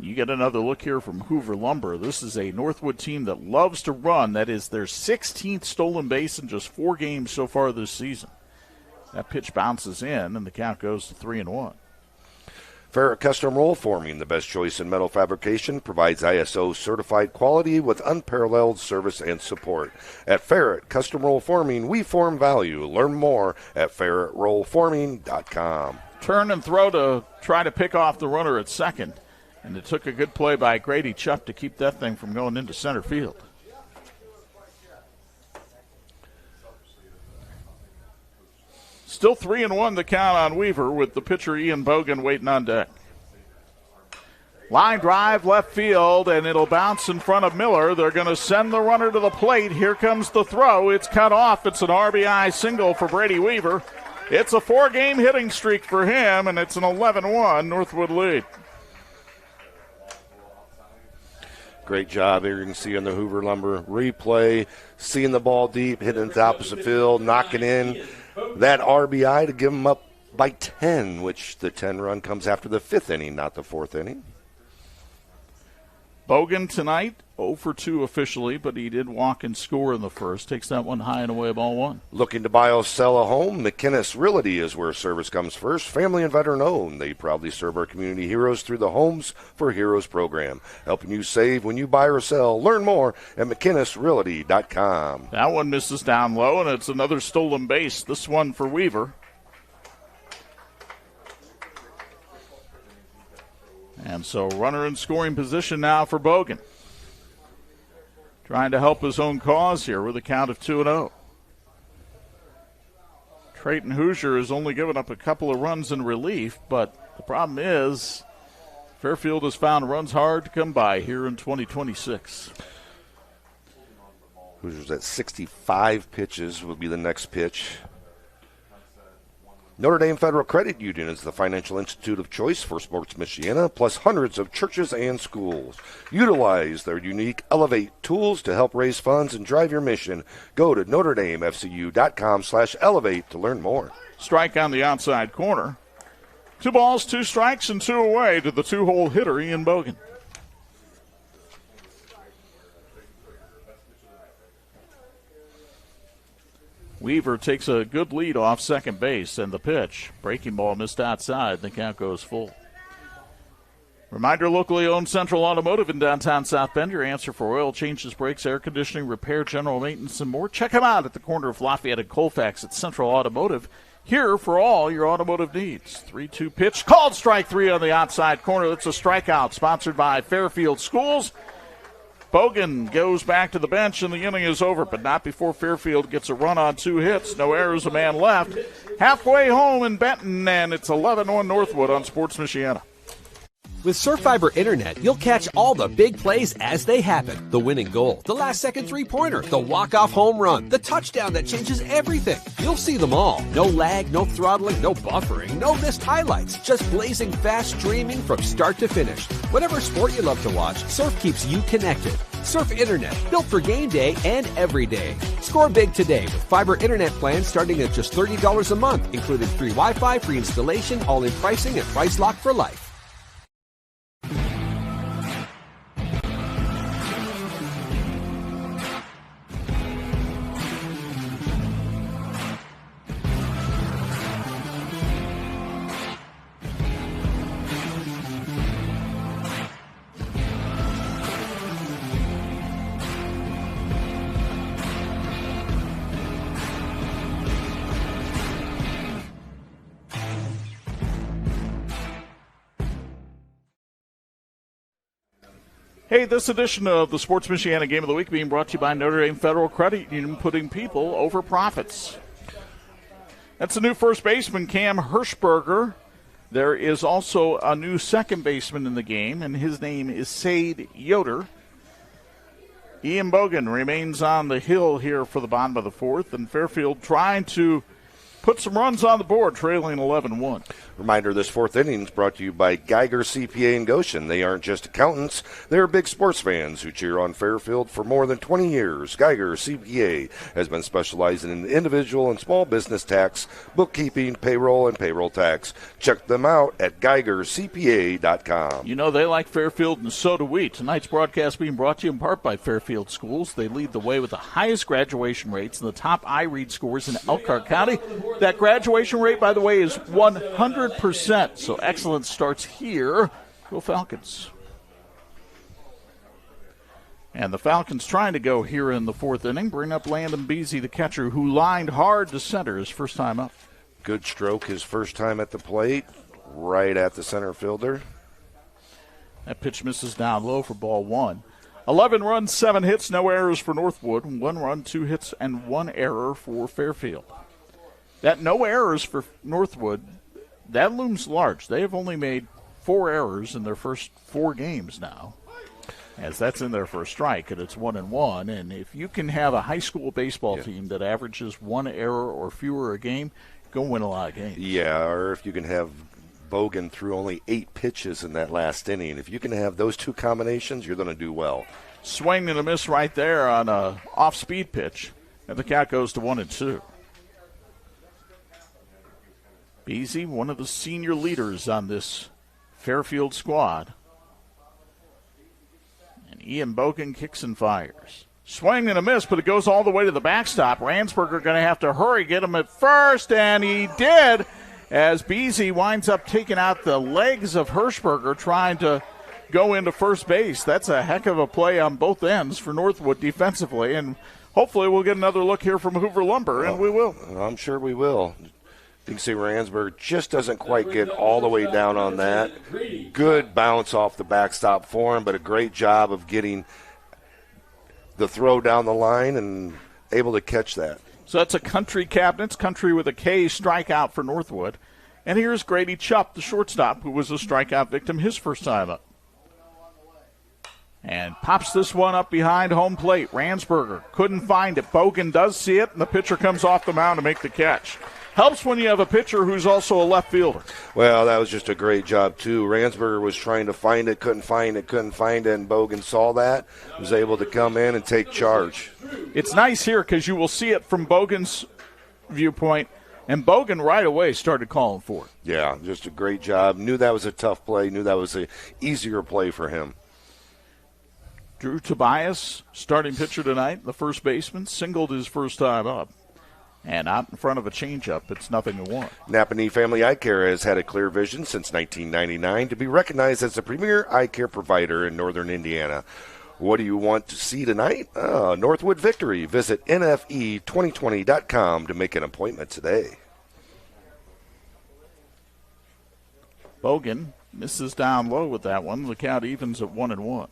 You get another look here from Hoover Lumber. This is a Northwood team that loves to run. That is their 16th stolen base in just 4 games so far this season. That pitch bounces in, and the count goes to 3-1. Ferret Custom Roll Forming, the best choice in metal fabrication, provides ISO certified quality with unparalleled service and support. At Ferret Custom Roll Forming, we form value. Learn more at ferretrollforming.com. Turn and throw to try to pick off the runner at second. And it took a good play by Grady Chuck to keep that thing from going into center field. Still 3-1 the count on Weaver with the pitcher Ian Bogan waiting on deck. Line drive left field, and it'll bounce in front of Miller. They're going to send the runner to the plate. Here comes the throw. It's cut off. It's an RBI single for Brady Weaver. It's a 4-game hitting streak for him, and it's an 11-1 Northwood lead. Great job here. You can see on the Hoover Lumber replay, seeing the ball deep, hitting it to opposite field, knocking in that RBI to give them up by 10, which the 10 run comes after the 5th inning, not the 4th inning. Bogan tonight, 0 for 2 officially, but he did walk and score in the first. Takes that one high and away, ball 1. Looking to buy or sell a home? McInnes Realty is where service comes first. Family and veteran owned. They proudly serve our community heroes through the Homes for Heroes program, helping you save when you buy or sell. Learn more at McInnesRealty.com. That one misses down low, and it's another stolen base. This one for Weaver. And so runner in scoring position now for Bogan. Trying to help his own cause here with a count of 2-0. Trayton Hoosier has only given up a couple of runs in relief, but the problem is Fairfield has found runs hard to come by here in 2026. Hoosier's at 65 pitches will be the next pitch. Notre Dame Federal Credit Union is the financial institute of choice for Sports Michiana, plus hundreds of churches and schools. Utilize their unique Elevate tools to help raise funds and drive your mission. Go to NotreDameFCU.com/elevate to learn more. Strike on the outside corner. 2 balls, 2 strikes, and 2 away to the 2-hole hitter, Ian Bogan. Weaver takes a good lead off second base, and the pitch. Breaking ball missed outside. The count goes full. Reminder, locally owned Central Automotive in downtown South Bend. Your answer for oil changes, brakes, air conditioning, repair, general maintenance, and more. Check them out at the corner of Lafayette and Colfax at Central Automotive. Here for all your automotive needs. 3-2 pitch. Called strike 3 on the outside corner. That's a strikeout sponsored by Fairfield Schools. Bogan goes back to the bench, and the inning is over, but not before Fairfield gets a run on 2 hits. No errors, a man left. Halfway home in Benton, and it's 11-1 Northwood on Sports Michiana. With Surf Fiber Internet, you'll catch all the big plays as they happen. The winning goal, the last-second three-pointer, the walk-off home run, the touchdown that changes everything. You'll see them all. No lag, no throttling, no buffering, no missed highlights. Just blazing fast streaming from start to finish. Whatever sport you love to watch, Surf keeps you connected. Surf Internet, built for game day and every day. Score big today with fiber internet plans starting at just $30 a month, including free Wi-Fi, free installation, all-in pricing, and price lock for life. Hey, this edition of the Sports Michiana Game of the Week being brought to you by Notre Dame Federal Credit Union, putting people over profits. That's the new first baseman, Cam Hirschberger. There is also a new second baseman in the game, and his name is Sade Yoder. Ian Bogan remains on the hill here for the bottom of the 4th, and Fairfield trying to put some runs on the board, trailing 11-1. Reminder, this fourth inning is brought to you by Geiger CPA in Goshen. They aren't just accountants. They're big sports fans who cheer on Fairfield for more than 20 years. Geiger CPA has been specializing in individual and small business tax, bookkeeping, payroll, and payroll tax. Check them out at GeigerCPA.com. You know they like Fairfield, and so do we. Tonight's broadcast being brought to you in part by Fairfield Schools. They lead the way with the highest graduation rates and the top iRead scores in Elkhart County. That graduation rate, by the way, is 100%. So excellence starts here. Go Falcons. And the Falcons trying to go here in the fourth inning. Bring up Landon Beasy, the catcher, who lined hard to center his first time up. Good stroke his first time at the plate, right at the center fielder. That pitch misses down low for ball one. 11 runs, 7 hits, no errors for Northwood. 1 run, 2 hits, and 1 error for Fairfield. That no errors for Northwood, that looms large. They have only made 4 errors in their first 4 games now, as that's in their first strike, and it's 1-1. And if you can have a high school baseball team that averages 1 error or fewer a game, go win a lot of games. Yeah, or if you can have Bogan threw only 8 pitches in that last inning. If you can have those 2 combinations, you're going to do well. Swing and a miss right there on a off-speed pitch, and the count goes to 1-2. Beasy, one of the senior leaders on this Fairfield squad. And Ian Bogan kicks and fires. Swing and a miss, but it goes all the way to the backstop. Ransberger going to have to hurry, get him at first, and he did, as Beasy winds up taking out the legs of Hirschberger, trying to go into first base. That's a heck of a play on both ends for Northwood defensively, and hopefully we'll get another look here from Hoover Lumber, and we will. I'm sure we will. You can see Ransberg just doesn't quite get all the way down on that. Good bounce off the backstop for him, but a great job of getting the throw down the line and able to catch that. So that's a Country Cabinets, Country with a K, strikeout for Northwood. And here's Grady Chupp, the shortstop, who was a strikeout victim his first time up. And pops this one up behind home plate. Ransberger couldn't find it. Bogan does see it, and the pitcher comes off the mound to make the catch. Helps when you have a pitcher who's also a left fielder. Well, that was just a great job, too. Ransberger was trying to find it, couldn't find it, and Bogan saw that, was able to come in and take charge. It's nice here because you will see it from Bogan's viewpoint, and Bogan right away started calling for it. Yeah, just a great job. Knew that was a tough play, knew that was an easier play for him. Drew Tobias, starting pitcher tonight, the first baseman, singled his first time up. And out in front of a changeup, it's 0-1. Napanee Family Eye Care has had a clear vision since 1999 to be recognized as the premier eye care provider in northern Indiana. What do you want to see tonight? Northwood victory. Visit NFE2020.com to make an appointment today. Bogan misses down low with that one. The count evens at 1-1.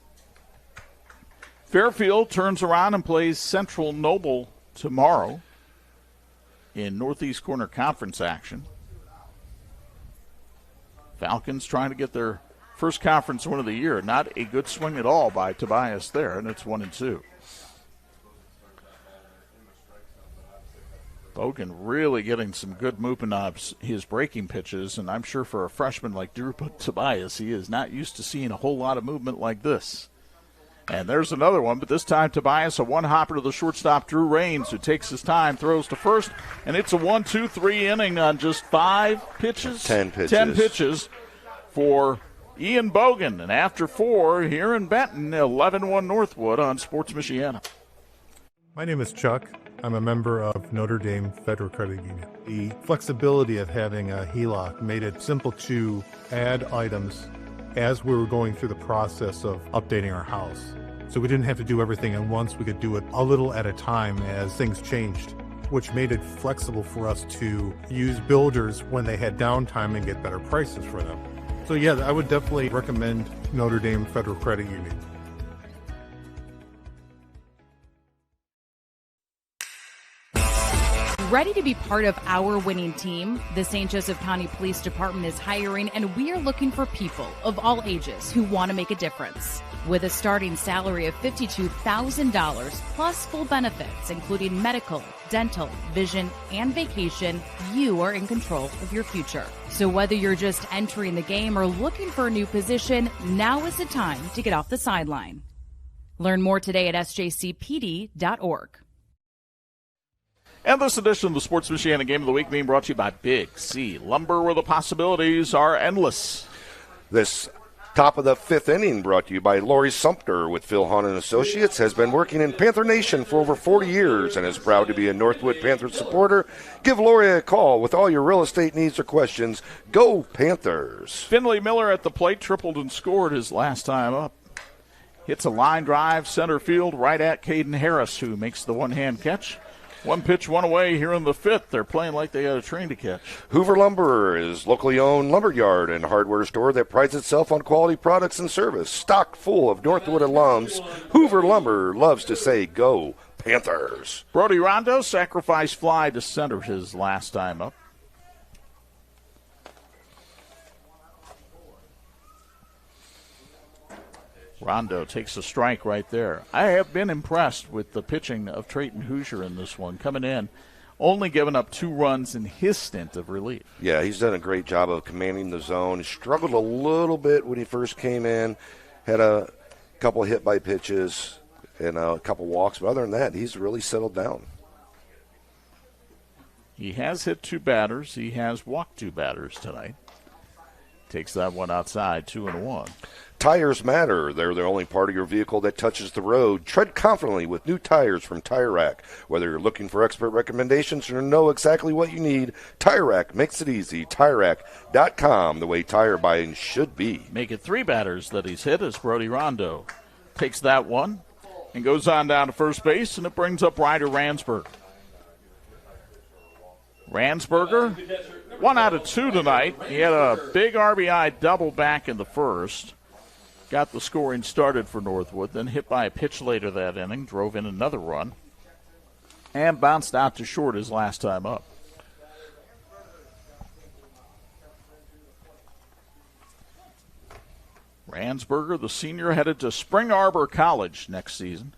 Fairfield turns around and plays Central Noble tomorrow in Northeast Corner Conference action. Falcons trying to get their first conference win of the year. Not a good swing at all by Tobias there, and it's 1-2. Bogan really getting some good movement on his breaking pitches, and I'm sure for a freshman like Drew Tobias, he is not used to seeing a whole lot of movement like this. And there's another one, but this time Tobias, a one-hopper to the shortstop, Drew Raines, who takes his time, throws to first, and it's a 1-2-3 inning on just 5 pitches? 10 pitches. 10 pitches for Ian Bogan. And after 4 here in Benton, 11-1 Northwood on Sports Michiana. My name is Chuck. I'm a member of Notre Dame Federal Credit Union. The flexibility of having a HELOC made it simple to add items as we were going through the process of updating our house. So we didn't have to do everything at once. We could do it a little at a time as things changed, which made it flexible for us to use builders when they had downtime and get better prices for them. So yeah, I would definitely recommend Notre Dame Federal Credit Union. Ready to be part of our winning team? The St. Joseph County Police Department is hiring, and we are looking for people of all ages who want to make a difference. With a starting salary of $52,000 plus full benefits, including medical, dental, vision, and vacation, you are in control of your future. So whether you're just entering the game or looking for a new position, now is the time to get off the sideline. Learn more today at sjcpd.org. And this edition of the Sports Michiana Game of the Week being brought to you by Big C Lumber, where the possibilities are endless. This top of the fifth inning brought to you by Lori Sumter with Phil Hundt and Associates, has been working in Panther Nation for over 40 years and is proud to be a NorthWood Panthers supporter. Give Lori a call with all your real estate needs or questions. Go Panthers. Finley Miller at the plate, tripled and scored his last time up. Hits a line drive center field right at Caden Harris, who makes the one-hand catch. One pitch, one away here in the fifth. They're playing like they got a train to catch. Hoover Lumber is locally owned lumberyard and hardware store that prides itself on quality products and service. Stocked full of NorthWood alums, Hoover Lumber loves to say, go Panthers. Brody Rondo, sacrifice fly to center his last time up. Rondo takes a strike right there. I have been impressed with the pitching of Trayton Hoosier in this one, coming in, only giving up 2 runs in his stint of relief. Yeah, he's done a great job of commanding the zone. He struggled a little bit when he first came in, had a couple hit by pitches and a couple walks, but other than that, he's really settled down. He has hit 2 batters. He has walked 2 batters tonight. Takes that one outside, 2-1. Tires matter. They're the only part of your vehicle that touches the road. Tread confidently with new tires from Tire Rack. Whether you're looking for expert recommendations or know exactly what you need, Tire Rack makes it easy. TireRack.com, the way tire buying should be. Make it 3 batters that he's hit as Brody Rondo takes that one and goes on down to first base, and it brings up Ryder Ransberger. Ransberger, 1 out of 2 tonight. He had a big RBI double back in the first. Got the scoring started for NorthWood, then hit by a pitch later that inning, drove in another run, and bounced out to short his last time up. Ransberger, the senior, headed to Spring Arbor College next season.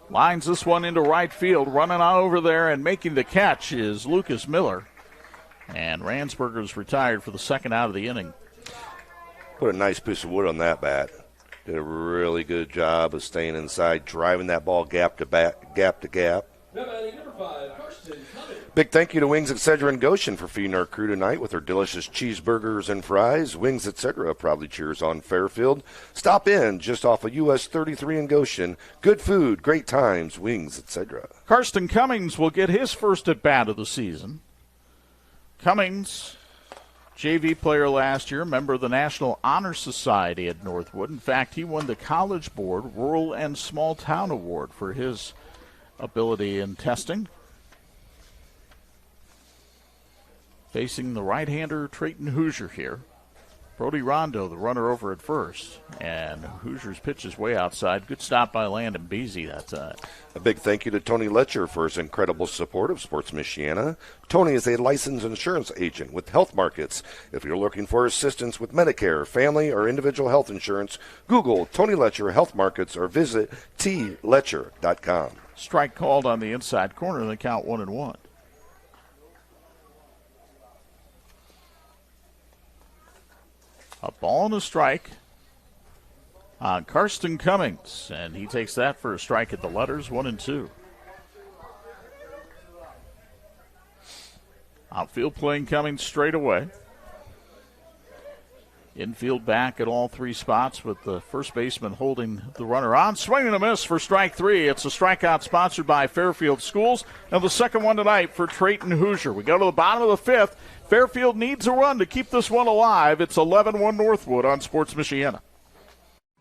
Lines this one into right field, running on over there and making the catch is Lucas Miller. And Ransberger's retired for the second out of the inning. Put a nice piece of wood on that bat. Did a really good job of staying inside, driving that ball gap to gap. Big thank you to Wings Etc. in Goshen for feeding our crew tonight with their delicious cheeseburgers and fries. Wings Etc. proudly cheers on Fairfield. Stop in just off of US 33 in Goshen. Good food, great times, Wings Etc. Karsten Cummings will get his first at-bat of the season. Cummings, JV player last year, member of the National Honor Society at NorthWood. In fact, he won the College Board Rural and Small Town Award for his ability in testing. Facing the right-hander Trayton Hoosier here. Brody Rondo, the runner over at first. And Hoosier's pitch is way outside. Good stop by Landon Beasy that time. A big thank you to Tony Letcher for his incredible support of Sports Michiana. Tony is a licensed insurance agent with Health Markets. If you're looking for assistance with Medicare, family, or individual health insurance, Google Tony Letcher Health Markets or visit tletcher.com. Strike called on the inside corner, and the count 1-1. A ball and a strike on Karsten Cummings, and he takes that for a strike at the letters, 1-2. Outfield playing Cummings straight away. Infield back at all 3 spots with the first baseman holding the runner on. Swing and a miss for strike 3. It's a strikeout sponsored by Fairfield Schools. And the second one tonight for Trayton Hoosier. We go to the bottom of the 5th. Fairfield needs a run to keep this one alive. It's 11-1 NorthWood on Sports Michiana.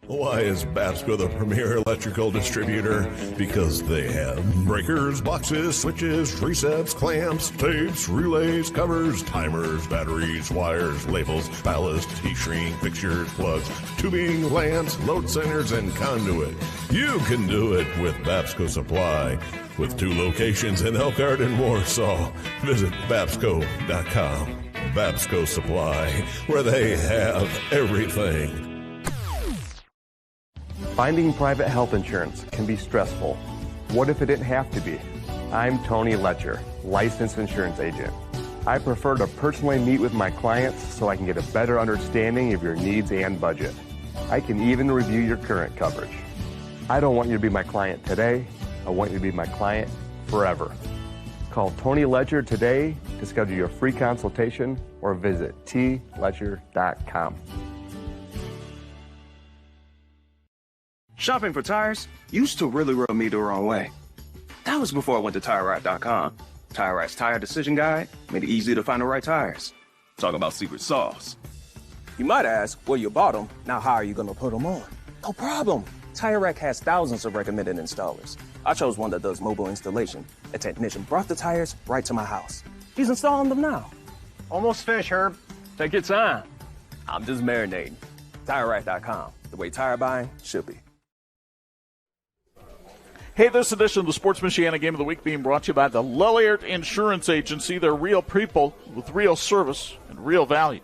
Why is Babsco the premier electrical distributor? Because they have breakers, boxes, switches, resets, clamps, tapes, relays, covers, timers, batteries, wires, labels, ballast, heat-shrink, fixtures, plugs, tubing, lamps, load centers, and conduit. You can do it with Babsco Supply. With 2 locations in Elkhart and Warsaw. Visit Babsco.com. Babsco Supply, where they have everything. Finding private health insurance can be stressful. What if it didn't have to be? I'm Tony Letcher, licensed insurance agent. I prefer to personally meet with my clients so I can get a better understanding of your needs and budget. I can even review your current coverage. I don't want you to be my client today. I want you to be my client forever. Call Tony Letcher today to schedule your free consultation or visit tletcher.com. Shopping for tires used to really rub me the wrong way. That was before I went to TireRack.com. TireRack's tire decision guide made it easy to find the right tires. Talk about secret sauce. You might ask, well, you bought them, now how are you going to put them on? No problem. TireRack has thousands of recommended installers. I chose one that does mobile installation. A technician brought the tires right to my house. He's installing them now. Almost finished, Herb. Take your time. I'm just marinating. TireRack.com, the way tire buying should be. Hey, this edition of the Sports Michiana Game of the Week being brought to you by the Lilliard Insurance Agency. They're real people with real service and real value.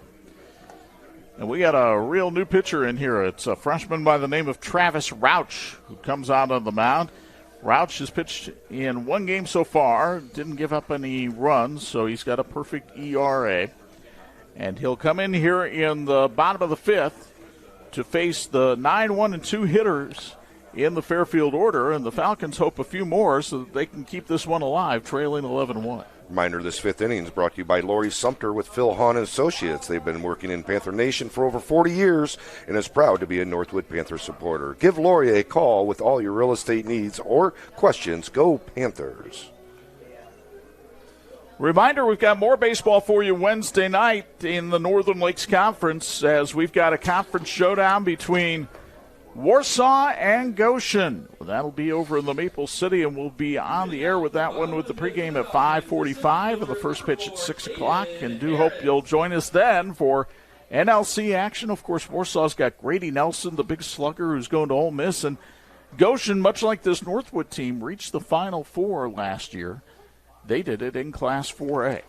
And we got a real new pitcher in here. It's a freshman by the name of Travis Rauch who comes out on the mound. Rauch has pitched in 1 game so far, didn't give up any runs, so he's got a perfect ERA. And he'll come in here in the bottom of the 5th to face the 9-1-2 hitters in the Fairfield order, and the Falcons hope a few more so that they can keep this one alive, trailing 11-1. Reminder, this 5th inning is brought to you by Lori Sumter with Phil Hahn and Associates. They've been working in Panther Nation for over 40 years and is proud to be a NorthWood Panther supporter. Give Lori a call with all your real estate needs or questions. Go Panthers. Reminder, we've got more baseball for you Wednesday night in the Northern Lakes Conference as we've got a conference showdown between Warsaw and Goshen. That'll be over in the Maple City, and we'll be on the air with that one with the pregame at 5:45 and the first pitch at 6 o'clock. And do hope you'll join us then for NLC action. Of course, Warsaw's got Grady Nelson, the big slugger who's going to Ole Miss. And Goshen, much like this Northwood team, reached the Final Four last year. They did it in Class 4A.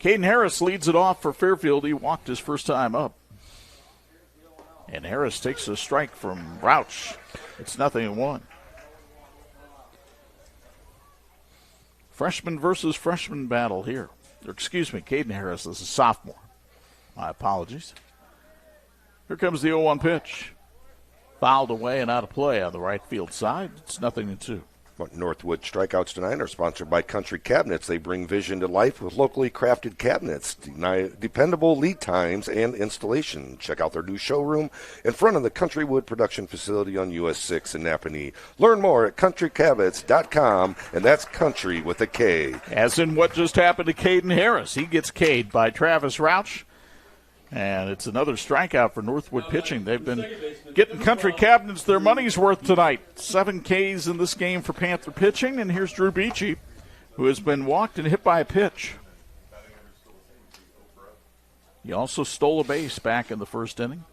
Caden Harris leads it off for Fairfield. He walked his first time up. And Harris takes a strike from Rauch. It's 0-1. Freshman versus freshman battle here. Or excuse me, Caden Harris is a sophomore. My apologies. Here comes the 0-1 pitch. Fouled away and out of play on the right field side. It's 0-2. Northwood strikeouts tonight are sponsored by Country Cabinets. They bring vision to life with locally crafted cabinets, dependable lead times, and installation. Check out their new showroom in front of the Countrywood production facility on US 6 in Napanee. Learn more at countrycabinets.com, and that's country with a K. As in what just happened to Caden Harris. He gets K'd by Travis Rauch. And it's another strikeout for Northwood pitching. They've been getting Country Cabinets their money's worth tonight. 7 Ks in this game for Panther pitching. And here's Drew Beachy, who has been walked and hit by a pitch. He also stole a base back in the first inning.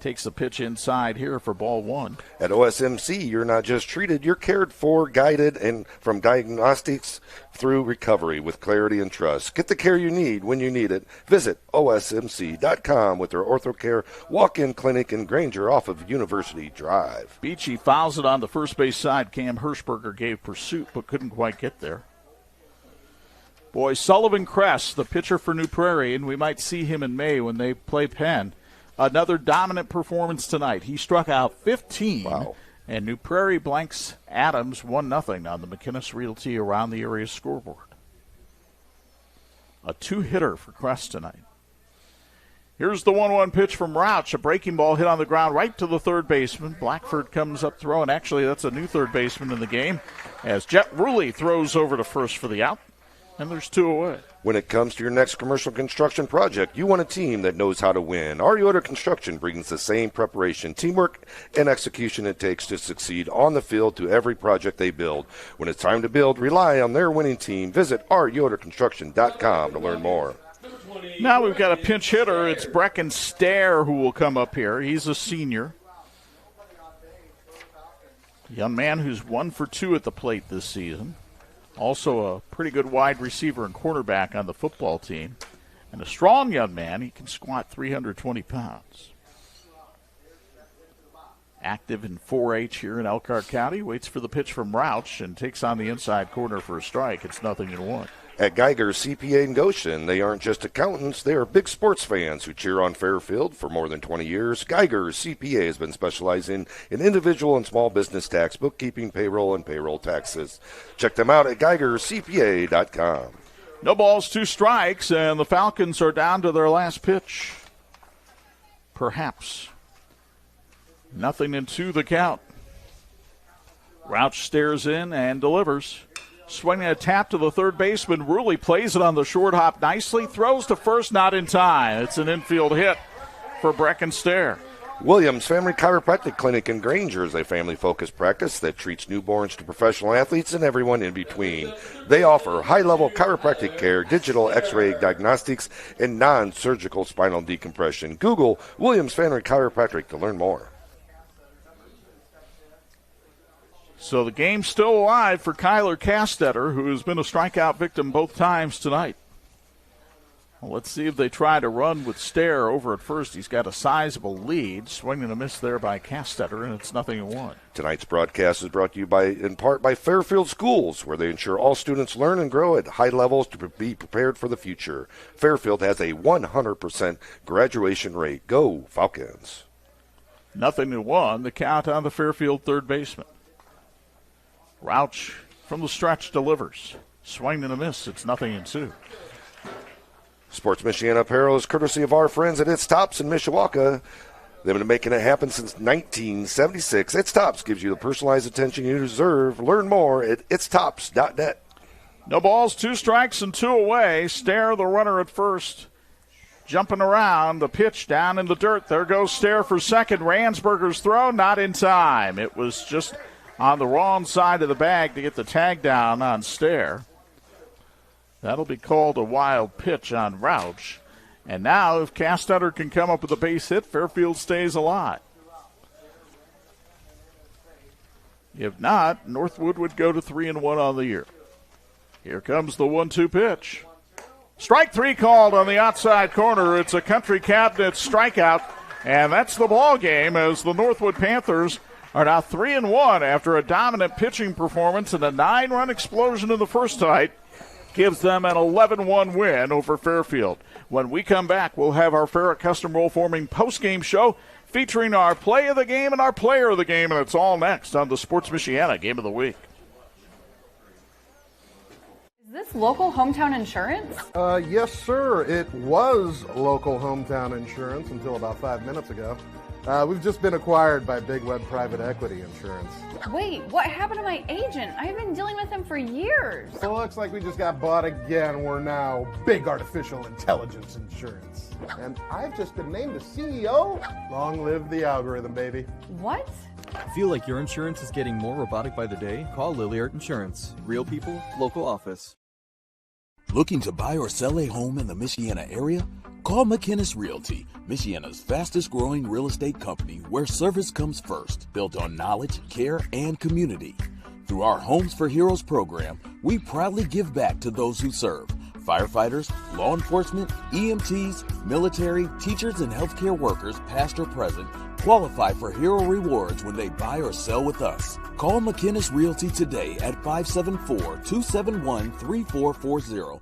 Takes the pitch inside here for ball 1. At OSMC, you're not just treated, you're cared for, guided, and from diagnostics through recovery with clarity and trust. Get the care you need when you need it. Visit OSMC.com with their OrthoCare walk-in clinic in Granger off of University Drive. Beachy fouls it on the first base side. Cam Hirschberger gave pursuit but couldn't quite get there. Boy, Sullivan Kress, the pitcher for New Prairie, and we might see him in May when they play Penn. Another dominant performance tonight. He struck out 15, wow. And New Prairie blanks Adams 1-0 on the McInnes Realty Around the Area scoreboard. A 2-hitter for Crest tonight. Here's the 1-1 pitch from Rauch. A breaking ball hit on the ground right to the third baseman. Blackford comes up throwing. Actually, that's a new third baseman in the game as Jet Ruley throws over to first for the out. And there's 2 away. When it comes to your next commercial construction project, you want a team that knows how to win. Our Construction brings the same preparation, teamwork, and execution it takes to succeed on the field to every project they build. When it's time to build, rely on their winning team. Visit ouryoderconstruction.com to learn more. Now we've got a pinch hitter. It's Brecken Stair who will come up here. He's a senior. Young man who's 1 for 2 at the plate this season. Also a pretty good wide receiver and quarterback on the football team. And a strong young man. He can squat 320 pounds. Active in 4-H here in Elkhart County. Waits for the pitch from Rouch and takes on the inside corner for a strike. It's 0-1. At Geiger CPA in Goshen, they aren't just accountants, they are big sports fans who cheer on Fairfield for more than 20 years. Geiger CPA has been specializing in individual and small business tax, bookkeeping, payroll, and payroll taxes. Check them out at GeigerCPA.com. No balls, 2 strikes, and the Falcons are down to their last pitch. Perhaps. 0-2 the count. Rouch stares in and delivers. Swinging a tap to the third baseman. Ruley plays it on the short hop nicely. Throws to first, not in time. It's an infield hit for Brecken Stair. Williams Family Chiropractic Clinic in Granger is a family-focused practice that treats newborns to professional athletes and everyone in between. They offer high-level chiropractic care, digital x-ray diagnostics, and non-surgical spinal decompression. Google Williams Family Chiropractic to learn more. So the game's still alive for Kyler Castetter, who has been a strikeout victim both times tonight. Well, let's see if they try to run with Stair over at first. He's got a sizable lead. Swing and a miss there by Castetter, and it's 0-1. Tonight's broadcast is brought to you in part by Fairfield Schools, where they ensure all students learn and grow at high levels to be prepared for the future. Fairfield has a 100% graduation rate. Go Falcons. 0-1, the count on the Fairfield third baseman. Rouch from the stretch delivers. Swing and a miss. It's 0-2. Sports Michiana Apparel is courtesy of our friends at It's Tops in Mishawaka. They've been making it happen since 1976. It's Tops gives you the personalized attention you deserve. Learn more at itstops.net. No balls, 2 strikes and 2 away. Stair, the runner at first. Jumping around, the pitch down in the dirt. There goes Stair for second. Ransberger's throw, not in time. It was just on the wrong side of the bag to get the tag down on Stair. That'll be called a wild pitch on Rouch. And now if Castetter can come up with a base hit, Fairfield stays alive. If not, Northwood would go to 3-1 on the year. Here comes the 1-2 pitch. Strike 3 called on the outside corner. It's a Country Cabinet strikeout, and that's the ball game as the Northwood Panthers are now 3-1 after a dominant pitching performance and a 9-run explosion in the first night gives them an 11-1 win over Fairfield. When we come back, we'll have our Ferret Custom Roll Forming postgame show featuring our play of the game and our player of the game, and it's all next on the Sports Michiana Game of the Week. Is this local hometown insurance? Yes, sir. It was local hometown insurance until about 5 minutes ago. We've just been acquired by Big Web Private Equity Insurance. Wait, what happened to my agent? I've been dealing with him for years. So it looks like we just got bought again. We're now Big Artificial Intelligence Insurance. And I've just been named the CEO. Long live the algorithm, baby. What? Feel like your insurance is getting more robotic by the day? Call Lilliard Insurance. Real people, local office. Looking to buy or sell a home in the Michiana area? Call McInnes Realty, Michiana's fastest growing real estate company where service comes first, built on knowledge, care, and community. Through our Homes for Heroes program, we proudly give back to those who serve. Firefighters, law enforcement, EMTs, military, teachers, and healthcare workers, past or present, qualify for hero rewards when they buy or sell with us. Call McInnes Realty today at 574-271-3440.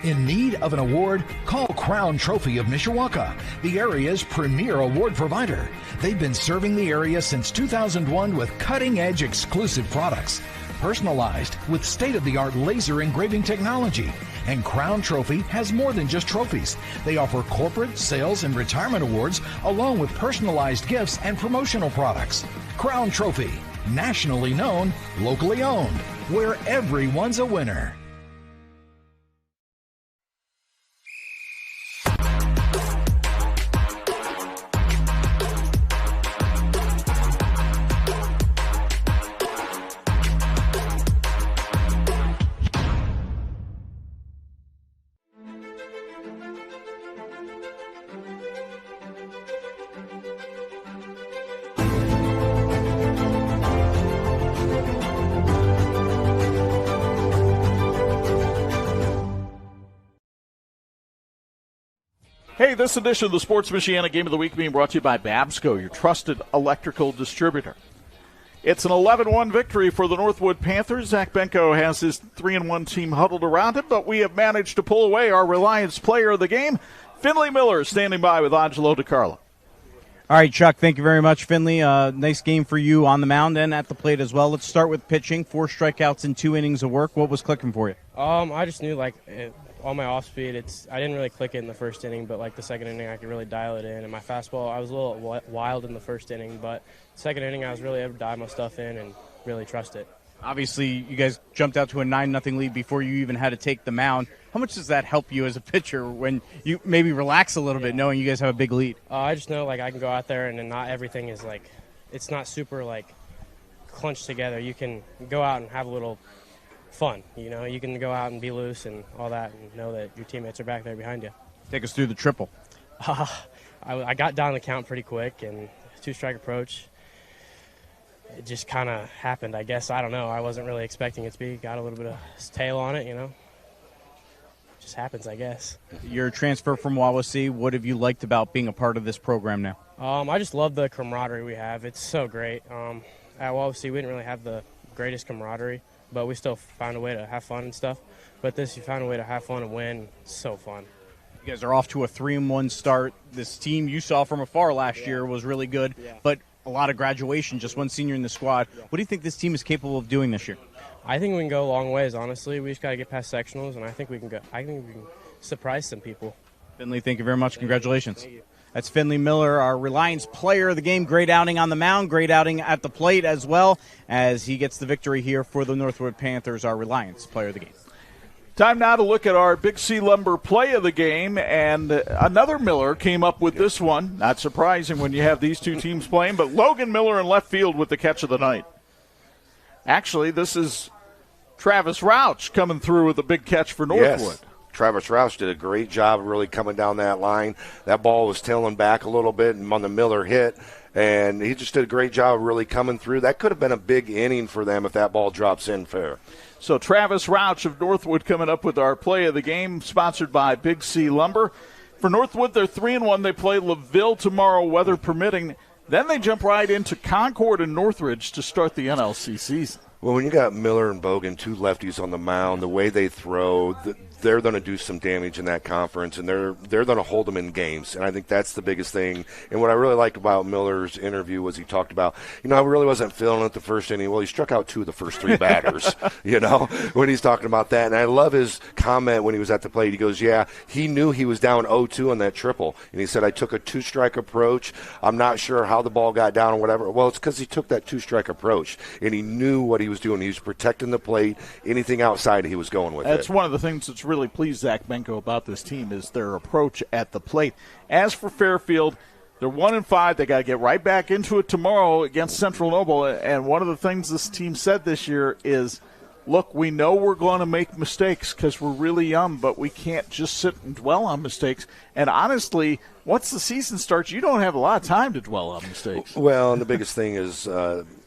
In need of an award? Call Crown Trophy of Mishawaka, the area's premier award provider. They've been serving the area since 2001 with cutting-edge exclusive products, personalized with state-of-the-art laser engraving technology. And Crown Trophy has more than just trophies. They offer corporate, sales, and retirement awards, along with personalized gifts and promotional products. Crown Trophy, nationally known, locally owned, where everyone's a winner. Hey, this edition of the Sports Michiana Game of the Week being brought to you by Babsco, your trusted electrical distributor. It's an 11-1 victory for the NorthWood Panthers. Zach Benko has his 3-1 team huddled around him, but we have managed to pull away our Reliance player of the game. Finley Miller standing by with Angelo Carlo. All right, Chuck, thank you very much, Finley. Nice game for you on the mound and at the plate as well. Let's start with pitching. 4 strikeouts in 2 innings of work. What was clicking for you? I just knew, all my off speed, I didn't really click it in the first inning, but the second inning I could really dial it in. And my fastball, I was a little wild in the first inning, but second inning I was really able to dial my stuff in and really trust it. Obviously, you guys jumped out to a 9-0 lead before you even had to take the mound. How much does that help you as a pitcher when you maybe relax a little bit knowing you guys have a big lead? I just know I can go out there and then not everything is it's not super clunched together. You can go out and have a little fun, you can go out and be loose and all that and know that your teammates are back there behind you. Take us through the triple. I got down the count pretty quick and 2-strike approach. It just kind of happened, I guess. I don't know. I wasn't really expecting it to be. Got a little bit of tail on it, Just happens, I guess. You're a transfer from Wawasee. What have you liked about being a part of this program now? I just love the camaraderie we have. It's so great. At Wawasee, we didn't really have the greatest camaraderie, but we still found a way to have fun and stuff. But you found a way to have fun and win. It's so fun. You guys are off to a 3-1 start. This team you saw from afar last year was really good, but a lot of graduation, just one senior in the squad. What do you think this team is capable of doing this year? I think we can go a long ways, honestly. We just got to get past sectionals, and I think we can surprise some people. Finley, thank you very much. Congratulations. That's Finley Miller, our Reliance player of the game. Great outing on the mound, great outing at the plate as well, as he gets the victory here for the NorthWood Panthers, our Reliance player of the game. Time now to look at our Big C Lumber play of the game, and another Miller came up with this one. Not surprising when you have these two teams playing, but Logan Miller in left field with the catch of the night. Actually, this is Travis Rouch coming through with a big catch for NorthWood. Yes. Travis Rouch did a great job of really coming down that line. That ball was tailing back a little bit, and on the Miller hit, and he just did a great job of really coming through. That could have been a big inning for them if that ball drops in fair. So Travis Rouch of NorthWood coming up with our play of the game, sponsored by Big C Lumber. For NorthWood, they're 3-1. They play LaVille tomorrow, weather permitting. Then they jump right into Concord and Northridge to start the NLC season. Well, when you got Miller and Bogan, 2 lefties on the mound, the way they throw, they're going to do some damage in that conference, and they're going to hold them in games. And I think that's the biggest thing. And what I really liked about Miller's interview was he talked about, I really wasn't feeling it the first inning. Well, he struck out 2 of the first 3 batters, when he's talking about that. And I love his comment when he was at the plate. He goes, he knew he was down 0-2 on that triple. And he said, I took a 2-strike approach. I'm not sure how the ball got down or whatever. Well, it's because he took that 2-strike approach, and he knew what he was doing. He was protecting the plate. Anything outside, he was going with it. That's one of the things that's really pleased Zach Benko about this team is their approach at the plate. As for Fairfield, they're 1-5. They got to get right back into it tomorrow against Central Noble. And one of the things this team said this year is, look, we know we're going to make mistakes because we're really young, but we can't just sit and dwell on mistakes. And honestly, once the season starts, you don't have a lot of time to dwell on mistakes. Well, and the biggest thing is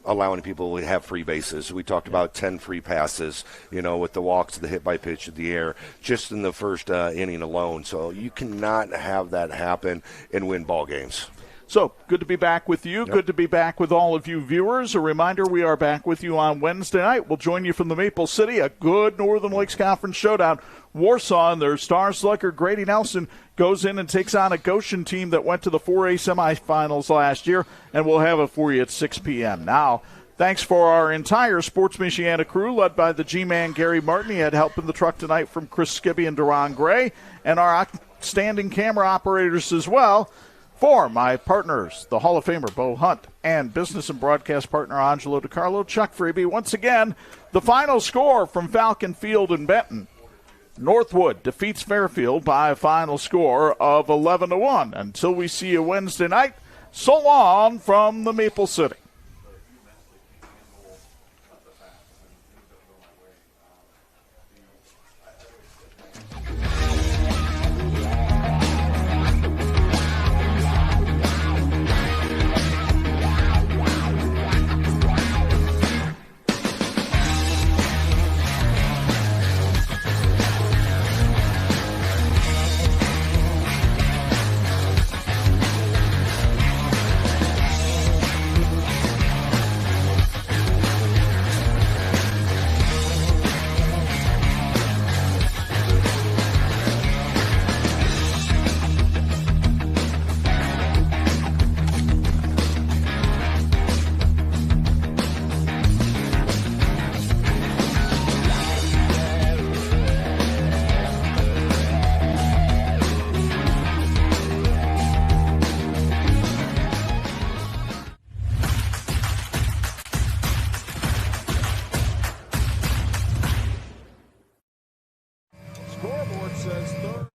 allowing people to have free bases. We talked about 10 free passes, with the walks, the hit by pitch, the air, just in the first inning alone. So you cannot have that happen and win ball games. So, good to be back with you. Yep. Good to be back with all of you viewers. A reminder, we are back with you on Wednesday night. We'll join you from the Maple City, a good Northern Lakes Conference showdown. Warsaw and their star slugger, Grady Nelson, goes in and takes on a Goshen team that went to the 4A semifinals last year, and we'll have it for you at 6 p.m. Now, thanks for our entire Sports Michiana crew, led by the G-Man Gary Martin. He had help in the truck tonight from Chris Skibby and Deron Gray, and our outstanding camera operators as well. For my partners, the Hall of Famer Bo Hundt and business and broadcast partner Angelo Carlo, Chuck Freeby. Once again, the final score from Falcon Field in Benton. NorthWood defeats Fairfield by a final score of 11-1. Until we see you Wednesday night, so long from the Maple City. scoreboard says third.